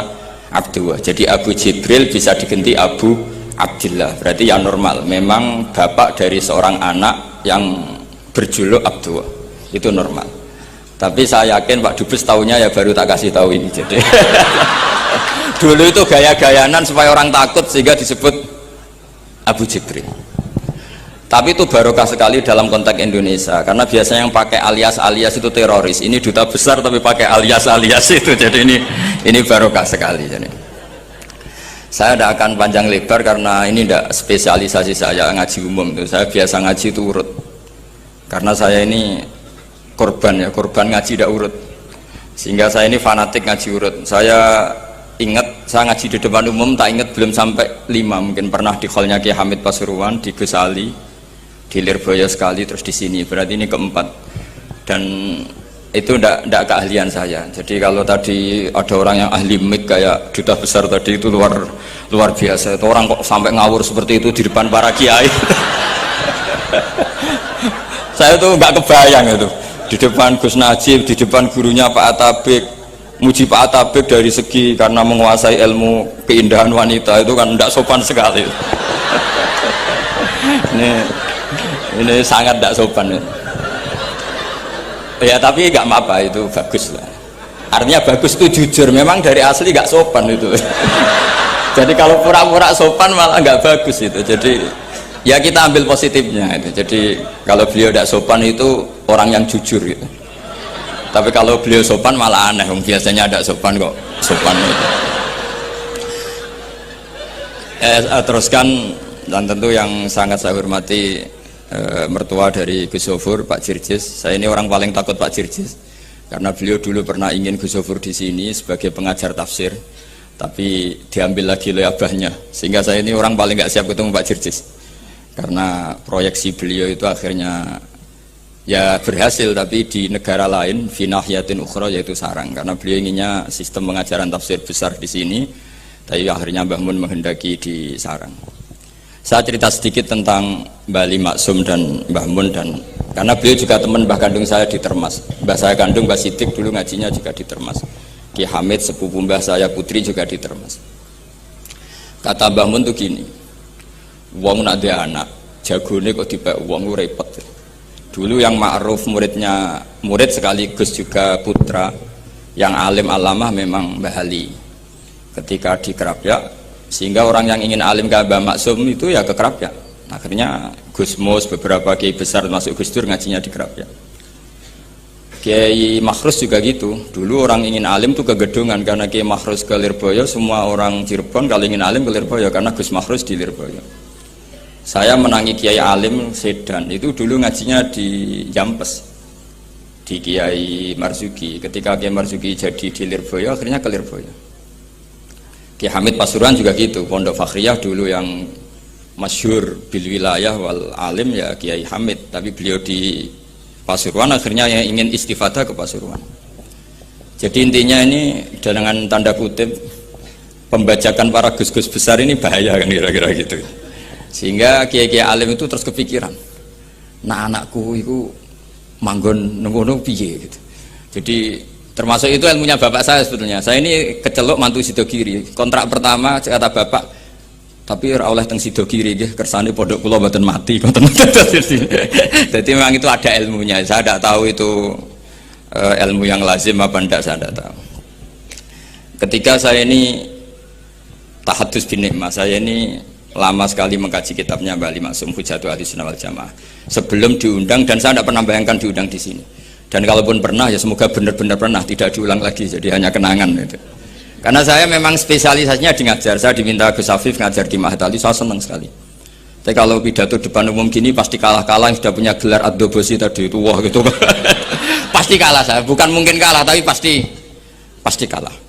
Abdullah. Jadi Abu Jibril bisa diganti Abu Abdillah. Berarti ya normal. Memang bapak dari seorang anak yang berjuluk Abdullah itu normal. Tapi saya yakin Pak Dubes tahunya ya baru tak kasih tahu ini. Jadi dulu itu gaya-gayanan supaya orang takut sehingga disebut Abu Jibril. Tapi itu barokah sekali dalam konteks Indonesia, karena biasanya yang pakai alias-alias itu teroris. Ini duta besar tapi pakai alias-alias itu. Jadi ini barokah sekali. Jadi saya tidak akan panjang lebar karena ini tidak spesialisasi saya ngaji umum. Saya biasa ngaji itu urut. Karena saya ini korban ngaji tidak urut, sehingga saya ini fanatik ngaji urut. Saya ingat saya ngaji di depan umum tak ingat belum sampai 5, mungkin pernah di hallnya Kiai Hamid Pasuruan, di Gus Ali, di Lirboyo sekali, terus di sini, berarti ini keempat. Dan itu tidak keahlian saya. Jadi kalau tadi ada orang yang ahli mic kayak duta besar tadi itu luar biasa. Itu orang kok sampai ngawur seperti itu di depan para kiai. Saya tuh nggak kebayang itu di depan Gus Najib, di depan gurunya Pak Atabik, muji Pak Atabik dari segi karena menguasai ilmu keindahan wanita itu kan tidak sopan sekali. ini sangat tidak sopan. Ya tapi nggak apa-apa, itu bagus lah. Artinya bagus itu jujur, memang dari asli nggak sopan itu. Jadi kalau pura-pura sopan malah nggak bagus itu. Jadi ya kita ambil positifnya itu. Jadi kalau beliau tidak sopan itu orang yang jujur gitu. Tapi kalau beliau sopan malah aneh. Biasanya ada sopan kok sopan itu. Teruskan, dan tentu yang sangat saya hormati mertua dari Gus Zofur, Pak Jirjis. Saya ini orang paling takut Pak Jirjis karena beliau dulu pernah ingin Gus Zofur di sini sebagai pengajar tafsir, tapi diambil lagi oleh abahnya, sehingga saya ini orang paling nggak siap ketemu Pak Jirjis karena proyeksi beliau itu akhirnya ya berhasil, tapi di negara lain, fi nahiyatin ukhra, yaitu sarang, karena beliau inginnya sistem pengajaran tafsir besar di sini, tapi akhirnya Mbah Mun menghendaki di sarang. Saya cerita sedikit tentang Mbah Ali Maksum dan Mbah Mun, dan karena beliau juga teman Mbah kandung saya di Termas. Mbah saya kandung Mbah Sidik dulu ngajinya juga di Termas. Ki Hamid sepupu Mbah saya putri juga di Termas. Kata Mbah Mun tuh gini, wong nak dia anak jagone kok dipek wong repot. Dulu yang ma'ruf murid sekaligus juga putra yang alim alamah memang Mbah Ali. Ketika di Kerapyak, sehingga orang yang ingin alim ke Mbah Maksum itu ya ke Kerapyak. Akhirnya Gus Mus, beberapa kiai besar termasuk Gus Dur ngajinya di Kerapyak. Kiai Makhrus juga gitu. Dulu orang ingin alim tuh ke Gedungan, karena Kiai Makhrus ke Lirboyo, semua orang Cirebon kalau ingin alim ke Lirboyo karena Gus Makhrus di Lirboyo. Saya menangi Kiai alim Sedan, itu dulu ngajinya di Jampes, di Kiai Marzuki. Ketika Kiai Marzuki jadi di Lirboyo, akhirnya ke Lirboyo. Kiai Hamid Pasuruan juga gitu, Pondok Fakhriyah dulu yang masyhur bil wilayah wal alim ya Kiai Hamid, tapi beliau di Pasuruan akhirnya yang ingin istifadah ke Pasuruan. Jadi intinya ini dengan tanda kutip pembajakan para gus-gus besar ini bahaya kan kira-kira gitu. Sehingga kiai-kiai alim itu terus kepikiran, nah anakku itu manggon nunggu piye gitu. Jadi termasuk itu ilmunya bapak saya sebetulnya. Saya ini kecelok mantu Sidogiri. Kontrak pertama kata bapak, tapi oleh teng Sidogiri nggih kersane pondok kula mboten mati. Jadi memang itu ada ilmunya. Saya tidak tahu itu ilmu yang lazim apa enggak, saya tidak tahu. Ketika saya ini tahadus bin nikmah, saya ini lama sekali mengkaji kitabnya Mbah Ali Maksum Hujatul Ahlussunnah wal Jamaah sebelum diundang, dan saya tidak pernah bayangkan diundang di sini. Dan kalaupun pernah ya semoga benar-benar pernah, tidak diulang lagi, jadi hanya kenangan itu. Karena saya memang spesialisasinya di ngajar. Saya diminta Gus Afif ngajar di Mahat Ali, saya senang sekali. Tapi kalau pidato depan umum gini pasti kalah-kalah, yang sudah punya gelar Ad-Dobosi tadi itu wah gitu. Pasti kalah saya, bukan mungkin kalah tapi pasti kalah.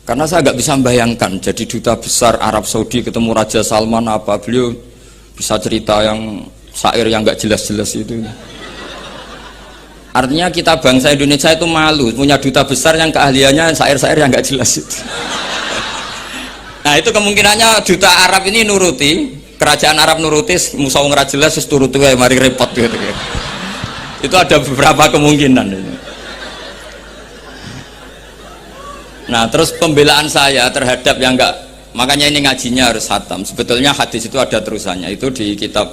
Karena saya nggak bisa membayangkan jadi duta besar Arab Saudi ketemu Raja Salman apa, beliau bisa cerita yang syair yang nggak jelas-jelas itu. Artinya kita bangsa Indonesia itu malu punya duta besar yang keahliannya syair-syair yang nggak jelas itu. Nah itu kemungkinannya duta Arab ini nuruti, kerajaan Arab nuruti, musuh nggak jelas terus turuti mari repot gitu. Itu ada beberapa kemungkinan ini. Nah terus pembelaan saya terhadap yang enggak, makanya ini ngajinya harus khatam. Sebetulnya hadis itu ada terusannya, itu di kitab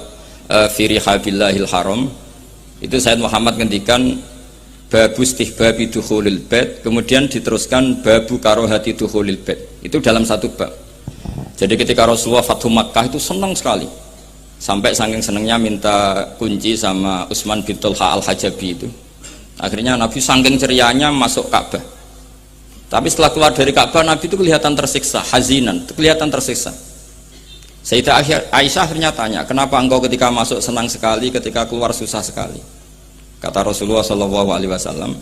Firihabillahil Haram. Itu Sayyid Muhammad ngendikan babu istihbabi dukhulil bait, kemudian diteruskan babu karohati dukhulil bait. Itu dalam satu bab. Jadi ketika Rasulullah Fathu Makkah itu senang sekali, sampai saking senangnya minta kunci sama Utsman bin Talha al-Hajabi itu. Akhirnya Nabi saking cerianya masuk Ka'bah. Tapi setelah keluar dari Ka'bah, Nabi itu kelihatan tersiksa, hazinan, kelihatan tersiksa. Sayyidah Aisyah akhirnya tanya, kenapa engkau ketika masuk senang sekali, ketika keluar susah sekali? Kata Rasulullah SAW,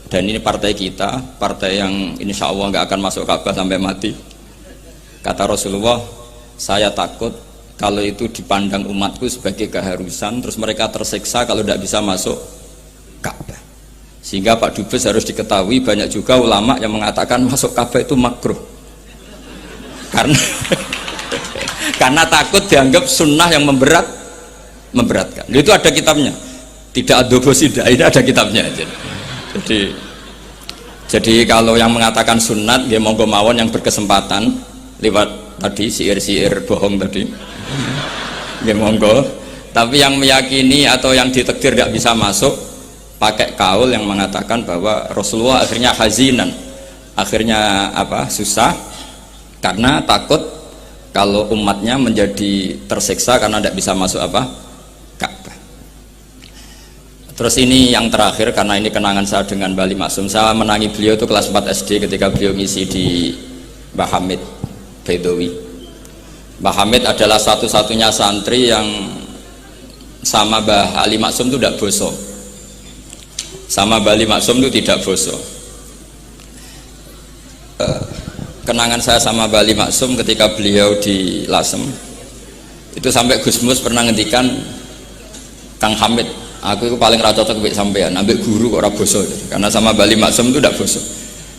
dan ini partai kita, partai yang insya Allah nggak akan masuk Ka'bah sampai mati. Kata Rasulullah, saya takut kalau itu dipandang umatku sebagai keharusan, terus mereka tersiksa kalau tidak bisa masuk Ka'bah. Sehingga Pak Dubes harus diketahui, banyak juga ulama yang mengatakan masuk Ka'bah itu makruh. Karena takut dianggap sunnah yang memberatkan. Itu ada kitabnya. Tidak Ad-Dobosi, ini ada kitabnya. Jadi kalau yang mengatakan sunat, dia monggo mawon yang berkesempatan lewat tadi siir-siir bohong tadi. Dia monggo. Tapi yang meyakini atau yang ditakdir tidak bisa masuk, pakai kaul yang mengatakan bahwa Rasulullah akhirnya hazinan, akhirnya susah karena takut kalau umatnya menjadi tersiksa karena tidak bisa masuk Ka'bah. Terus ini yang terakhir, karena ini kenangan saya dengan Mbah Ali Maksum. Saya menangi beliau itu kelas 4 SD ketika beliau ngisi di Mbah Hamid Bedowi. Mbah Hamid adalah satu-satunya santri yang sama Mbah Ali Maksum itu tidak boso. Sama Mbah Ali Maksum itu tidak boso. Kenangan saya sama Mbah Ali Maksum ketika beliau di Lasem itu sampai Gus Mus pernah ngendikan, Kang Hamid, aku itu paling ra cocok mbek sampean, ambek guru kok ora boso. Karena sama Mbah Ali Maksum itu tidak boso.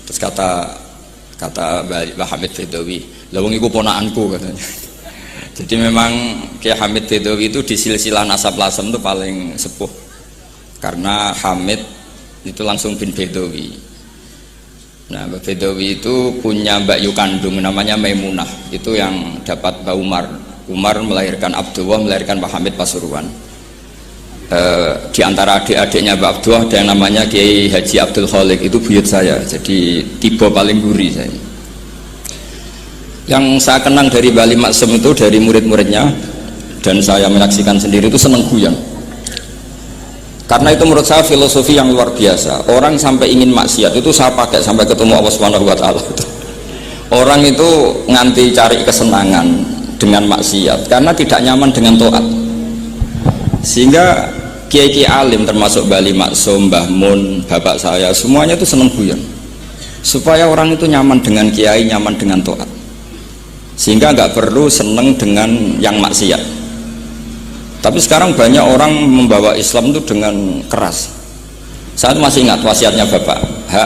Terus kata Mbah Hamid Bedowi, lha wong iku ponakanku katanya. Jadi memang Kiai Hamid Bedowi itu di silsilah nasab Lasem itu paling sepuh, karena Hamid itu langsung bin Bedowi. Nah, Mbak Bedowi itu punya Mbak Yu kandung namanya Maimunah, itu yang dapat Mbak Umar melahirkan Abdullah, melahirkan Mbak Hamid Pasuruan. Di antara adik-adiknya Mbak Abdullah ada yang namanya Kiai Haji Abdul Khalik, itu buyut saya, jadi tipe paling guri saya. Yang saya kenang dari Mbah Ali Maksum itu dari murid-muridnya, dan saya menyaksikan sendiri, itu seneng guyon. Karena itu menurut saya filosofi yang luar biasa. Orang sampai ingin maksiat itu saya pakai sampai ketemu Allah Subhanahu wa taala. Orang itu nganti cari kesenangan dengan maksiat karena tidak nyaman dengan taat. Sehingga kiai-kiai alim termasuk Mbah Ali Maksum, Mbah Mun, bapak saya, semuanya itu seneng guyon. Supaya orang itu nyaman dengan kiai, nyaman dengan taat. Sehingga nggak perlu seneng dengan yang maksiat. Tapi sekarang banyak orang membawa Islam itu dengan keras. Saya masih ingat wasiatnya bapak,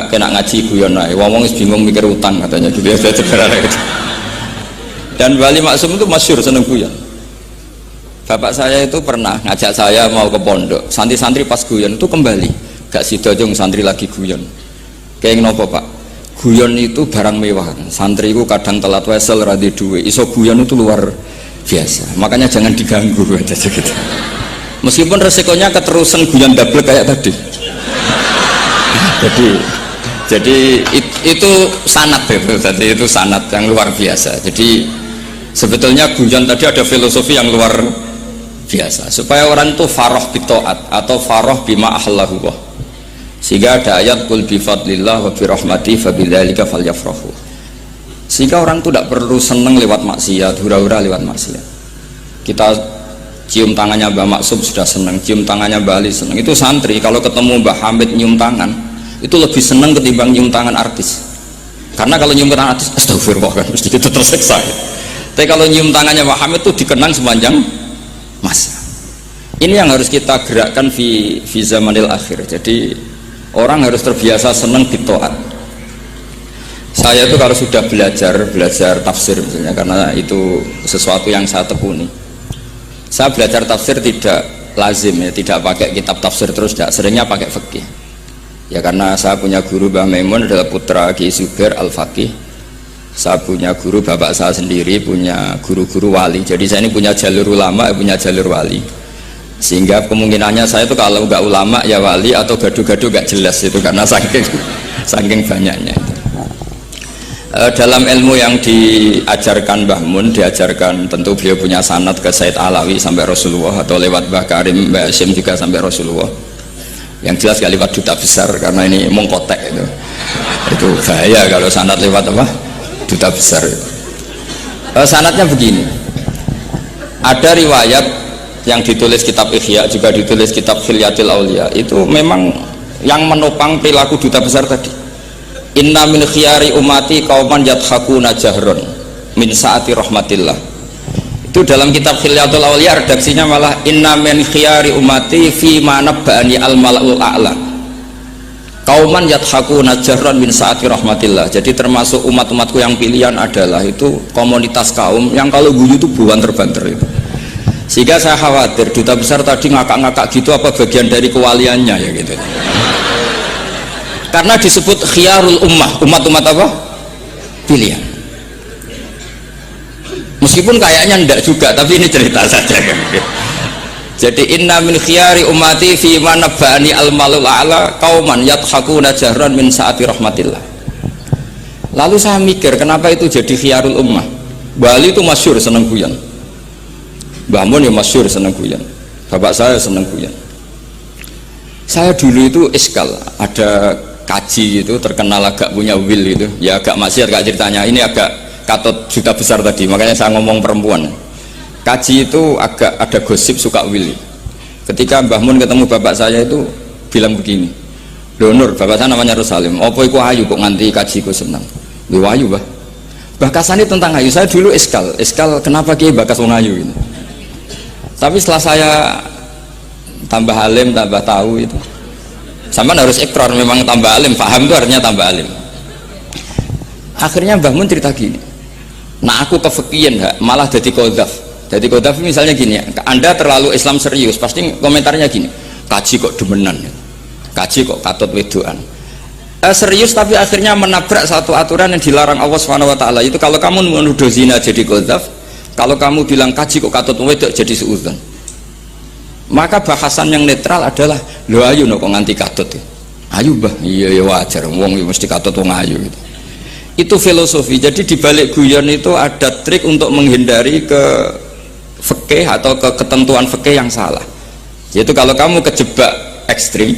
kena ngaji guyon ae, wong wis bingung mikir utang katanya gitu ya. Dan Mbah Ali Maksum itu masyhur seneng guyon. Bapak saya itu pernah ngajak saya mau ke pondok, santri-santri pas guyon itu kembali, gak sida jong santri lagi guyon. Kayak nopo Pak? Guyon itu barang mewah. Santri itu kadang telat wesel ra duwe, iso guyon itu luar biasa, makanya jangan diganggu aja gitu. Meskipun resikonya keterusan guyon double kayak tadi. jadi itu sanad itu, jadi itu sanad yang luar biasa. Jadi sebetulnya guyon tadi ada filosofi yang luar biasa supaya orang itu faroh bitaat atau faroh bima ahlahu, sehingga ada ayat qul bi fadlillah wa bi rahmati fa bidzalika falyafrahu. Sehingga orang itu tidak perlu seneng lewat maksiat, hura-hura lewat maksiat. Kita cium tangannya Mbah Maksum sudah seneng, cium tangannya Mbah Ali seneng. Itu santri kalau ketemu Mbah Hamid nyium tangan itu lebih seneng ketimbang nyium tangan artis. Karena kalau nyium tangan artis, astagfirullah kan mesti kita tersiksa. Tapi kalau nyium tangannya Mbah Hamid itu dikenang sepanjang masa. Ini yang harus kita gerakkan fi zamanil akhir. Jadi orang harus terbiasa seneng bitaat. Saya itu kalau sudah belajar tafsir misalnya, karena itu sesuatu yang saya tekuni. Saya belajar tafsir tidak lazim ya, tidak pakai kitab tafsir terus, tidak, seringnya pakai fikih. Ya karena saya punya guru Mbah Maimun adalah putra Ki Zubair Al-Faqih. Saya punya guru bapak saya sendiri, punya guru-guru wali. Jadi saya ini punya jalur ulama, punya jalur wali. Sehingga kemungkinannya saya itu kalau nggak ulama ya wali atau gaduh-gaduh nggak jelas itu karena saking banyaknya. Dalam ilmu yang diajarkan Mbah Mun, diajarkan tentu beliau punya sanad ke Said Alawi sampai Rasulullah, atau lewat Mbah Karim, Mbah Hashim juga sampai Rasulullah. Yang jelas gak lewat duta besar karena ini mongkotek itu bahaya kalau sanad lewat duta besar. Sanadnya begini, ada riwayat yang ditulis kitab Ihya, juga ditulis kitab Khilyatil Aulia, itu memang yang menopang perilaku duta besar tadi. Inna min khiyari umati kauman yadhakuna jahron min saati rahmatillah. Itu dalam kitab Khilyatul Aulia redaksinya malah inna min khiyari umati fi ma nabba'ani al mala'ul a'la kauman yadhakuna jahron min saati rahmatillah. Jadi termasuk umat-umatku yang pilihan adalah itu komunitas kaum yang kalau guyu itu banter-banter itu. Sehingga saya khawatir duta besar tadi ngakak-ngakak gitu apa bagian dari kewaliannya ya gitu. Karena disebut khiyarul ummah, umat-umat apa? Pilihan. Meskipun kayaknya enggak juga, tapi ini cerita saja kan. Jadi inna min khiyari ummati fi man nabba'ani al-malul a'la qauman yadhakuna jahran min sa'ati rahmatillah. Lalu saya mikir kenapa itu jadi khiyarul ummah. Bali itu masyhur seneng guyon. Mbah Mun ya masyhur seneng guyon. Bapak saya seneng guyon. Saya dulu itu iskal, ada kaji itu terkenal agak punya will itu, ya agak maksiat gak ceritanya. Ini agak katut juta besar tadi, makanya saya ngomong perempuan. Kaji itu agak ada gosip suka will. Ketika Mbah Mun ketemu bapak saya itu bilang begini, "Lho Nur, bapak saya namanya Rosalim. Apa iku ayu kok nganti kajiku senang?" "Lho ayu, Mbah." Bakasannya tentang ayu. Saya dulu iskal kenapa Kiai bakas wong ayu gitu. Tapi setelah saya tambah alim, tambah tahu itu sampai harus ikrar memang tambah alim, paham itu artinya tambah alim. Akhirnya Mbah Mun cerita gini, nah aku kefikian malah jadi qadzaf. Jadi qadzaf misalnya gini, Anda terlalu Islam serius, pasti komentarnya gini, kaji kok demenan, kaji kok katut wedoan. Serius tapi akhirnya menabrak satu aturan yang dilarang Allah SWT. Itu kalau kamu menuduh zina jadi qadzaf, kalau kamu bilang kaji kok katut wedok jadi suudzon. Maka bahasan yang netral adalah lo ayu no kok nganti katut. Ayu bah, iya ya wajar, wong mesti katut wong ayu gitu. Itu filosofi. Jadi di balik guyon itu ada trik untuk menghindari ke fikih atau ke ketentuan fikih yang salah. Yaitu kalau kamu kejebak ekstrim,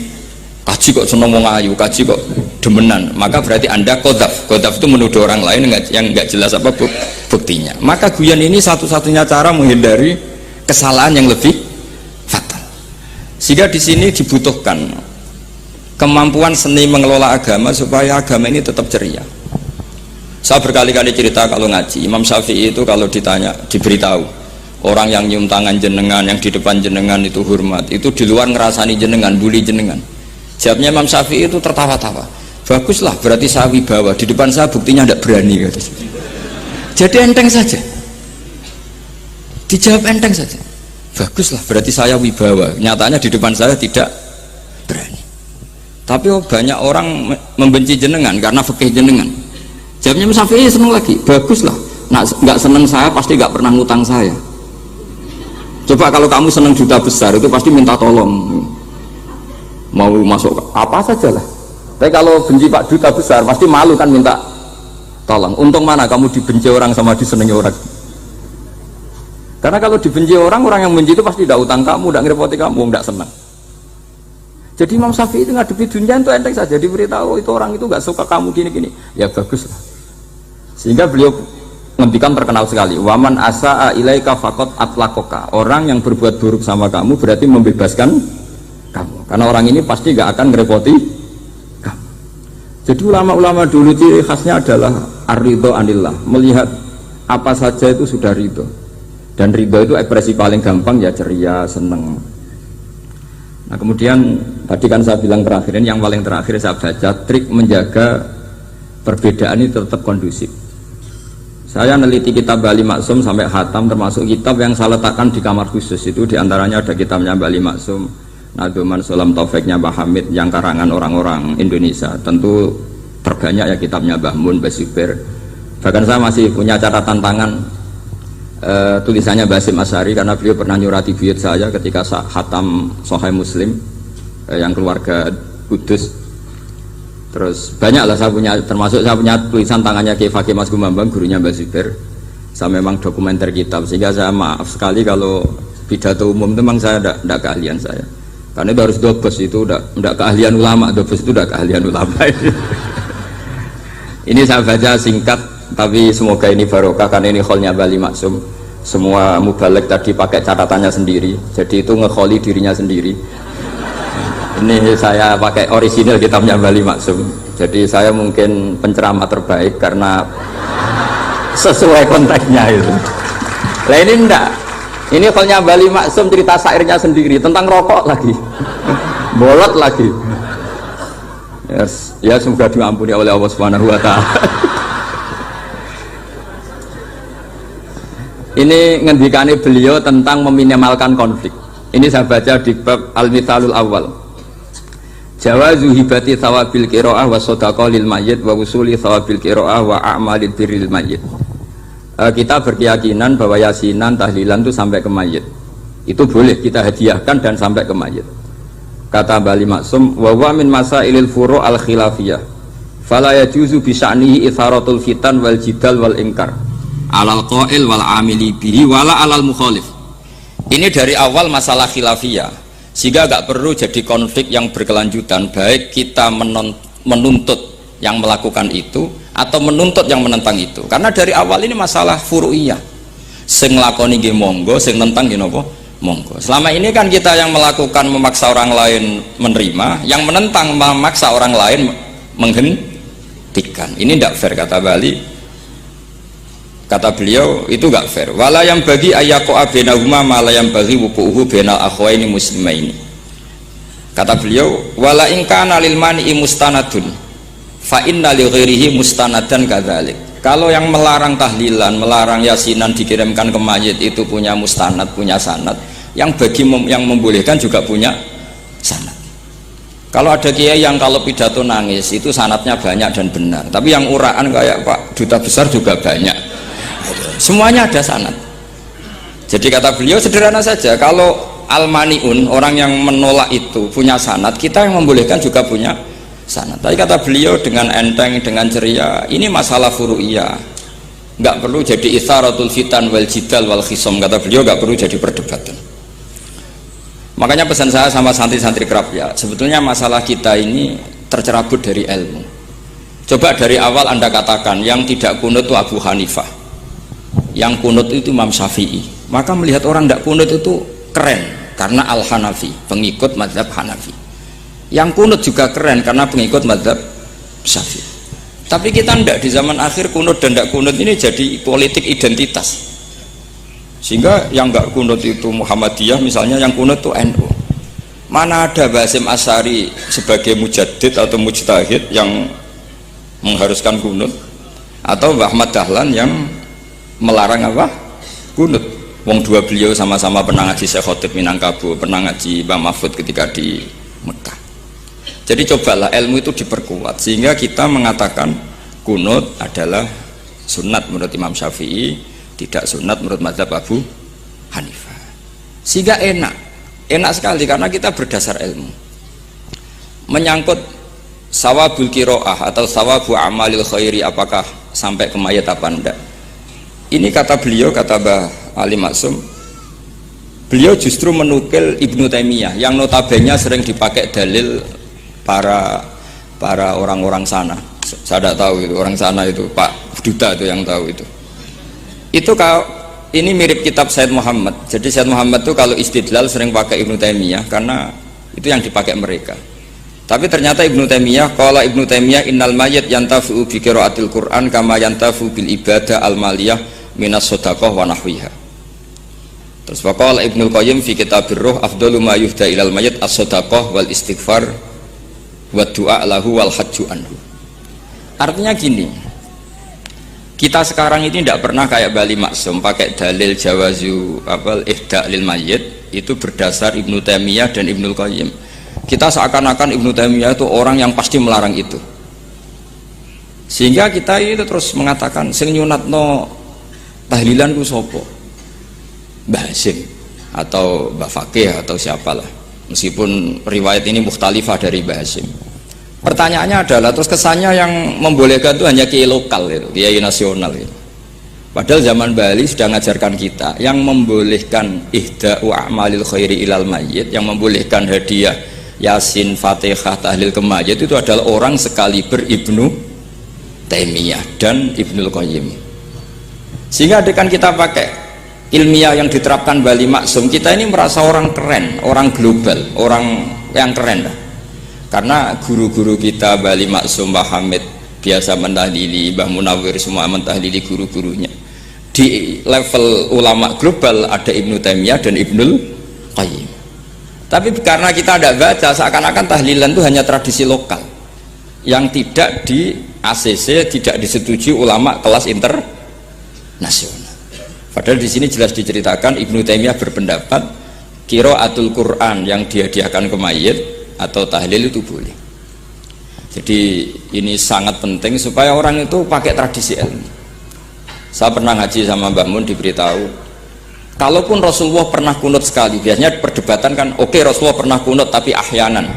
kaji kok seneng wong ayu, kaji kok demenan, maka berarti Anda qadzaf. Qadzaf itu menuduh orang lain yang enggak jelas apa buktinya. Maka guyon ini satu-satunya cara menghindari kesalahan yang lebih fatal. Sehingga di sini dibutuhkan kemampuan seni mengelola agama supaya agama ini tetap ceria. Saya berkali-kali cerita kalau ngaji, Imam Syafi'i itu kalau ditanya, diberitahu orang yang nyium tangan jenengan, yang di depan jenengan itu hormat, itu di luar ngerasani jenengan, bully jenengan. Jawabnya Imam Syafi'i itu tertawa-tawa, baguslah berarti saya wibawa, di depan saya buktinya tidak berani. Jadi enteng saja, dijawab enteng saja, baguslah berarti saya wibawa, nyatanya di depan saya tidak berani. Tapi banyak orang membenci jenengan karena fikih jenengan. Jawabnya Imam Syafi'i seneng lagi, baguslah, nah, nggak seneng saya pasti nggak pernah ngutang saya. Coba kalau kamu seneng juta besar itu pasti minta tolong, mau masuk apa saja lah. Tapi kalau benci Pak Duta besar pasti malu kan minta tolong. Untung mana kamu dibenci orang sama disenangi orang. Karena kalau dibenci orang yang benci itu pasti tidak utang kamu, tidak ngerepoti kamu, tidak senang. Jadi Imam Syafi'i itu ngadepi dunia itu enteng saja, diberitahu itu orang itu nggak suka kamu gini-gini, ya bagus lah. Sehingga beliau ngendikan terkenal sekali, waman asa'a ilaika faqad atlaqaka. Orang yang berbuat buruk sama kamu berarti membebaskan kamu, karena orang ini pasti gak akan ngerepoti kamu. Jadi ulama-ulama dulu ciri khasnya adalah ar-ridho anillah, melihat apa saja itu sudah ridho, dan ridho itu ekspresi paling gampang ya ceria, seneng. Nah kemudian tadi kan saya bilang terakhir, ini yang paling terakhir saya baca trik menjaga perbedaan ini tetap kondusif. Saya neliti kitab Bali Maksum sampai khatam, termasuk kitab yang saya letakkan di kamar khusus itu diantaranya ada kitabnya Bali Maksum, Naduman Sulam Taufiknya Mbah Hamid yang karangan orang-orang Indonesia. Tentu terbanyak ya kitabnya Mbah Mun, Mbah Zubair. Bahkan saya masih punya catatan tangan tulisannya Basim Asyari, karena beliau pernah nyurati buyut saya ketika khatam Sahih Muslim yang keluarga Kudus. Terus banyaklah saya punya, termasuk saya punya tulisan tangannya Kiai Fakih Mas Gumambang, gurunya Mbah Zubair. Saya memang dokumenter kitab, sehingga saya maaf sekali kalau pidato umum itu memang saya tidak keahlian saya. Karena itu harus dobes, itu tidak keahlian ulama, dobes itu tidak keahlian ulama. Ini saya baca singkat, tapi semoga ini barokah karena ini kholnya Bali Maksum. Semua mubalek tadi pakai catatannya sendiri, jadi itu ngekholi dirinya sendiri. Ini saya pakai orisinil kitabnya Bali Maksum. Jadi saya mungkin penceramah terbaik karena sesuai konteksnya itu. Lah ini enggak. Ini kholnya Bali Maksum, cerita syairnya sendiri tentang rokok lagi. Bolot lagi. Yes. Ya semoga diampuni oleh Allah Subhanahu wa taala. Ini ngendikane beliau tentang meminimalkan konflik. Ini saya baca di bab Al-Mithalul Awal. Jawazu hibati thawabil qiraah wa shadaqah lil mayyit wa usuli thawabil qiraah wa a'malil birril mayyit. Kita berkeyakinan bahwa yasinan tahlilan itu sampai ke mayit. itu boleh kita hadiahkan dan sampai ke mayit. Kata Bali Maksum, wa huwa min masailil furu' al khilafiyah fala yajuzu bi sya'nihi itharatul fitan wal jidal wal ingkar alal qail wal amili bihi wala alal mukhalif. Ini dari awal masalah khilafiyah, sehingga gak perlu jadi konflik yang berkelanjutan, baik kita menuntut yang melakukan itu atau menuntut yang menentang itu, karena dari awal ini masalah furu'iyah, sing nglakoni nggih monggo, sing nentang nggih napa monggo. Selama ini kan kita yang melakukan memaksa orang lain menerima, yang menentang memaksa orang lain menghentikan. Ini tidak fair, kata Bali. Kata beliau itu gak fair. Wala yang bagi ayaqa bainahuma ma la yang bagi wuquhu bainal akhwaini muslimaini. Kata beliau, wala in kana lil mani'i mustanadun fa inna li ghairihi mustanadan kadzalik. Kalau yang melarang tahlilan, melarang yasinan dikirimkan ke mayit itu punya mustanad, punya sanad. Yang bagi yang membolehkan juga punya sanad. Kalau ada kiai yang kalau pidato nangis itu sanadnya banyak dan benar, tapi yang uraan kayak Pak Duta Besar juga banyak. Semuanya ada sanad. Jadi kata beliau sederhana saja, kalau al-mani'un, orang yang menolak itu punya sanad, kita yang membolehkan juga punya sanad. Tapi kata beliau dengan enteng, dengan ceria, ini masalah furu'iyah, nggak perlu jadi itsaratul fitan wal jidal wal khisam. Kata beliau nggak perlu jadi perdebatan. Makanya pesan saya sama santri-santri kerap ya, sebetulnya masalah kita ini tercerabut dari ilmu. Coba dari awal Anda katakan yang tidak kunut itu Abu Hanifah, yang kunut itu Imam Syafi'i, maka melihat orang tidak kunut itu keren karena Al-Hanafi, pengikut mazhab Hanafi. Yang kunut juga keren karena pengikut mazhab Syafi'i. Tapi kita tidak, di zaman akhir kunut dan tidak kunut ini jadi politik identitas, sehingga yang nggak kunut itu Muhammadiyah misalnya, yang kunut itu NU. Mana ada Basim Asy'ari sebagai mujaddid atau mujtahid yang mengharuskan kunut, atau Ahmad Dahlan yang melarang apa? Kunut. Wong dua beliau sama-sama pernah ngaji Syekh Khotib Minangkabau, pernah ngaji Mbah Mahfud ketika di Mekah. Jadi cobalah ilmu itu diperkuat sehingga kita mengatakan kunut adalah sunat menurut Imam Syafi'i, tidak sunat menurut mazhab Abu Hanifah. Sehingga enak sekali karena kita berdasar ilmu. Menyangkut sawabul qiraah atau sawabu amalil khairi, apakah sampai ke mayat apa enggak? Ini kata beliau, kata Mbah Ali Maksum, beliau justru menukil Ibnu Taimiyah yang notabene sering dipakai dalil para orang-orang sana. Saya tidak tahu itu orang sana itu, Pak Duta itu yang tahu itu. Itu kalau ini mirip kitab Said Muhammad. Jadi Said Muhammad itu kalau istidlal sering pakai Ibnu Taimiyah karena itu yang dipakai mereka. Tapi ternyata Ibnu Taimiyah, qala Ibnu Taimiyah innal mayyit yantafu bi qiraatil Qur'an kama yantafu bil ibadah al maliyah minas shadaqah wa nahwiha. Terus waqala Ibnu Qayyim fi kitabir ruh afdalu ma yuhda ilal mayyit as-shadaqah wal istighfar wa du'a lahu wal hajju anhu. Artinya gini, kita sekarang ini tidak pernah kayak Bali Maksum pakai dalil jawazu ihda lil mayyit itu berdasar Ibnu Taimiyah dan Ibnu Qayyim. Kita seakan-akan Ibnu Taimiyah itu orang yang pasti melarang itu, sehingga kita itu terus mengatakan sing nyunatno tahlilan ku sapa? Mbah Hasyim atau Mbah Fakih atau siapalah, meskipun riwayat ini mukhtalifah dari Mbah Hasyim. Pertanyaannya adalah terus kesannya yang membolehkan itu hanya kiai lokal itu, kiai nasional itu. Padahal zaman Bali sudah mengajarkan kita yang membolehkan ihda'u a'malil khairi ilal mayyit, yang membolehkan hadiah Yasin, Fatihah, tahlil ke mayit itu adalah orang sekaliber Ibnu Taimiyah dan Ibnu Qayyim. Sehingga dengan kita pakai ilmiah yang diterapkan Bali Maksum, kita ini merasa orang keren, orang global, orang yang keren lah. Karena guru-guru kita Bali Maksum, Mbah Hamid biasa mentahlili, Mbah Munawir semua mentahlili guru-gurunya. Di level ulama global ada Ibnu Taimiyah dan Ibnu Qayyim. Tapi karena kita tidak baca, seakan-akan tahlilan itu hanya tradisi lokal yang tidak di ACC, tidak disetujui ulama kelas internasional. Padahal di sini jelas diceritakan Ibnu Taimiyah berpendapat qiraatul Quran yang dihadiahkan ke mayit atau tahlil itu boleh. Jadi ini sangat penting supaya orang itu pakai tradisi ilmu. Saya pernah ngaji sama Mbah Mun, diberitahu Kalaupun Rasulullah pernah kunut sekali, biasanya perdebatan kan, oke, Rasulullah pernah kunut tapi ahyanan.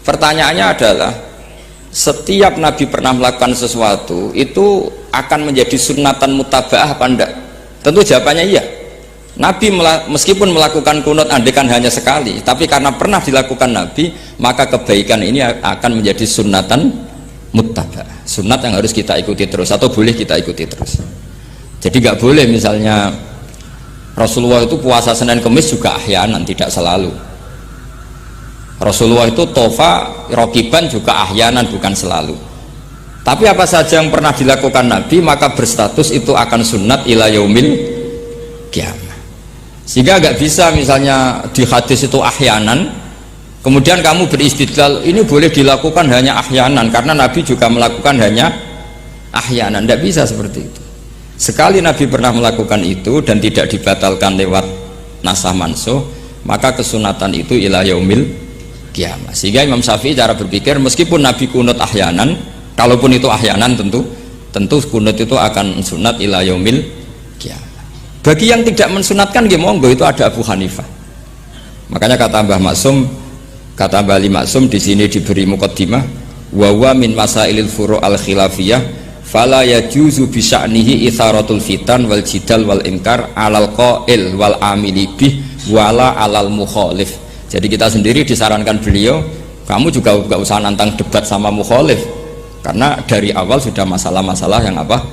Pertanyaannya adalah, setiap Nabi pernah melakukan sesuatu itu akan menjadi sunnatan mutaba'ah apa enggak? Tentu jawabannya iya. Nabi meskipun melakukan kunut andaikan hanya sekali, tapi karena pernah dilakukan Nabi, maka kebaikan ini akan menjadi sunnatan mutaba'ah, sunnat yang harus kita ikuti terus atau boleh kita ikuti terus. Jadi nggak boleh misalnya Rasulullah itu puasa Senin Kemis juga ahyanan, tidak selalu. Rasulullah itu tofa rokiban juga ahyanan, bukan selalu. Tapi apa saja yang pernah dilakukan Nabi maka berstatus itu akan sunnat ila yaumil qiyamah. Sehingga nggak bisa misalnya di hadis itu ahyanan, kemudian kamu beristidlal ini boleh dilakukan hanya ahyanan karena Nabi juga melakukan hanya ahyanan. Tidak bisa seperti itu. Sekali Nabi pernah melakukan itu dan tidak dibatalkan lewat nasah mansuh, maka kesunatan itu ila yaumil qiyamah. Sehingga Imam Syafi'i cara berpikir meskipun Nabi kunut ahyanan, kalaupun itu ahyanan tentu kunut itu akan sunat ila yaumil qiyamah. Bagi yang tidak mensunatkan monggo, itu ada Abu Hanifah. Makanya kata Mbah Maksum, kata Mbah Ali Maksum di sini diberi muqaddimah, wa wa min masailil furu' al khilafiyah fala yajuzu bi sya'nihi itharatul fitan wal jidal wal inkar alal qail wal amili bih wala alal mukhalif. Jadi kita sendiri disarankan beliau, kamu juga gak usah nantang debat sama mukhalif karena dari awal sudah masalah-masalah yang apa?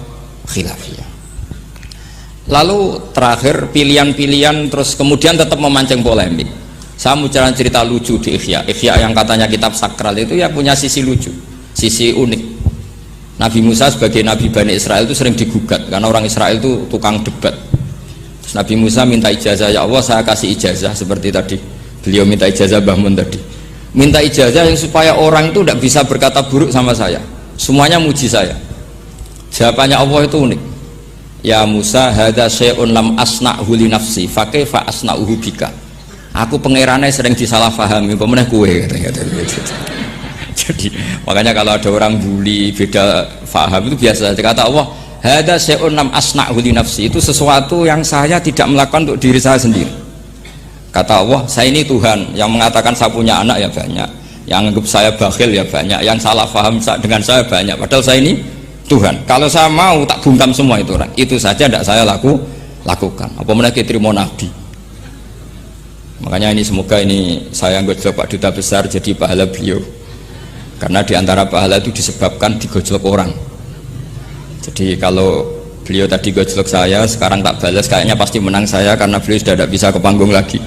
Khilafiyah. Lalu terakhir pilihan-pilihan terus kemudian tetap memancing polemik. Saya mau cerita lucu di Ihya yang katanya kitab sakral itu ya punya sisi lucu, sisi unik. Nabi Musa sebagai Nabi Bani Israel itu sering digugat karena orang Israel itu tukang debat. Terus Nabi Musa minta ijazah, ya Allah saya kasih ijazah seperti tadi beliau minta ijazah Mbah Mun tadi, minta ijazah yang supaya orang itu tidak bisa berkata buruk sama saya, semuanya muji saya. Jawabannya Allah itu unik, ya Musa hadza syai'un lam asna'hu li nafsi fa kaifa asna'uhu bika. Aku pangerane sering disalahpahami pemenah kue katanya. Jadi makanya kalau ada orang bully beda faham itu biasa. Kata Allah hadza syai'un lam asna'hu li nafsi, itu sesuatu yang saya tidak melakukan untuk diri saya sendiri. Kata Allah, saya ini Tuhan, yang mengatakan saya punya anak ya banyak, yang anggap saya bakhil ya banyak, yang salah paham dengan saya banyak, padahal saya ini Tuhan. Kalau saya mau tak bungkam semua itu orang, itu saja tidak saya lakukan. Apa mereka terima Nabi. Makanya ini semoga ini saya gojlok Pak Duta Besar jadi pahala beliau, karena diantara pahala itu disebabkan digojlok orang. Jadi kalau beliau tadi gojlok saya, sekarang tak balas, kayaknya pasti menang saya karena beliau sudah tidak bisa ke panggung lagi.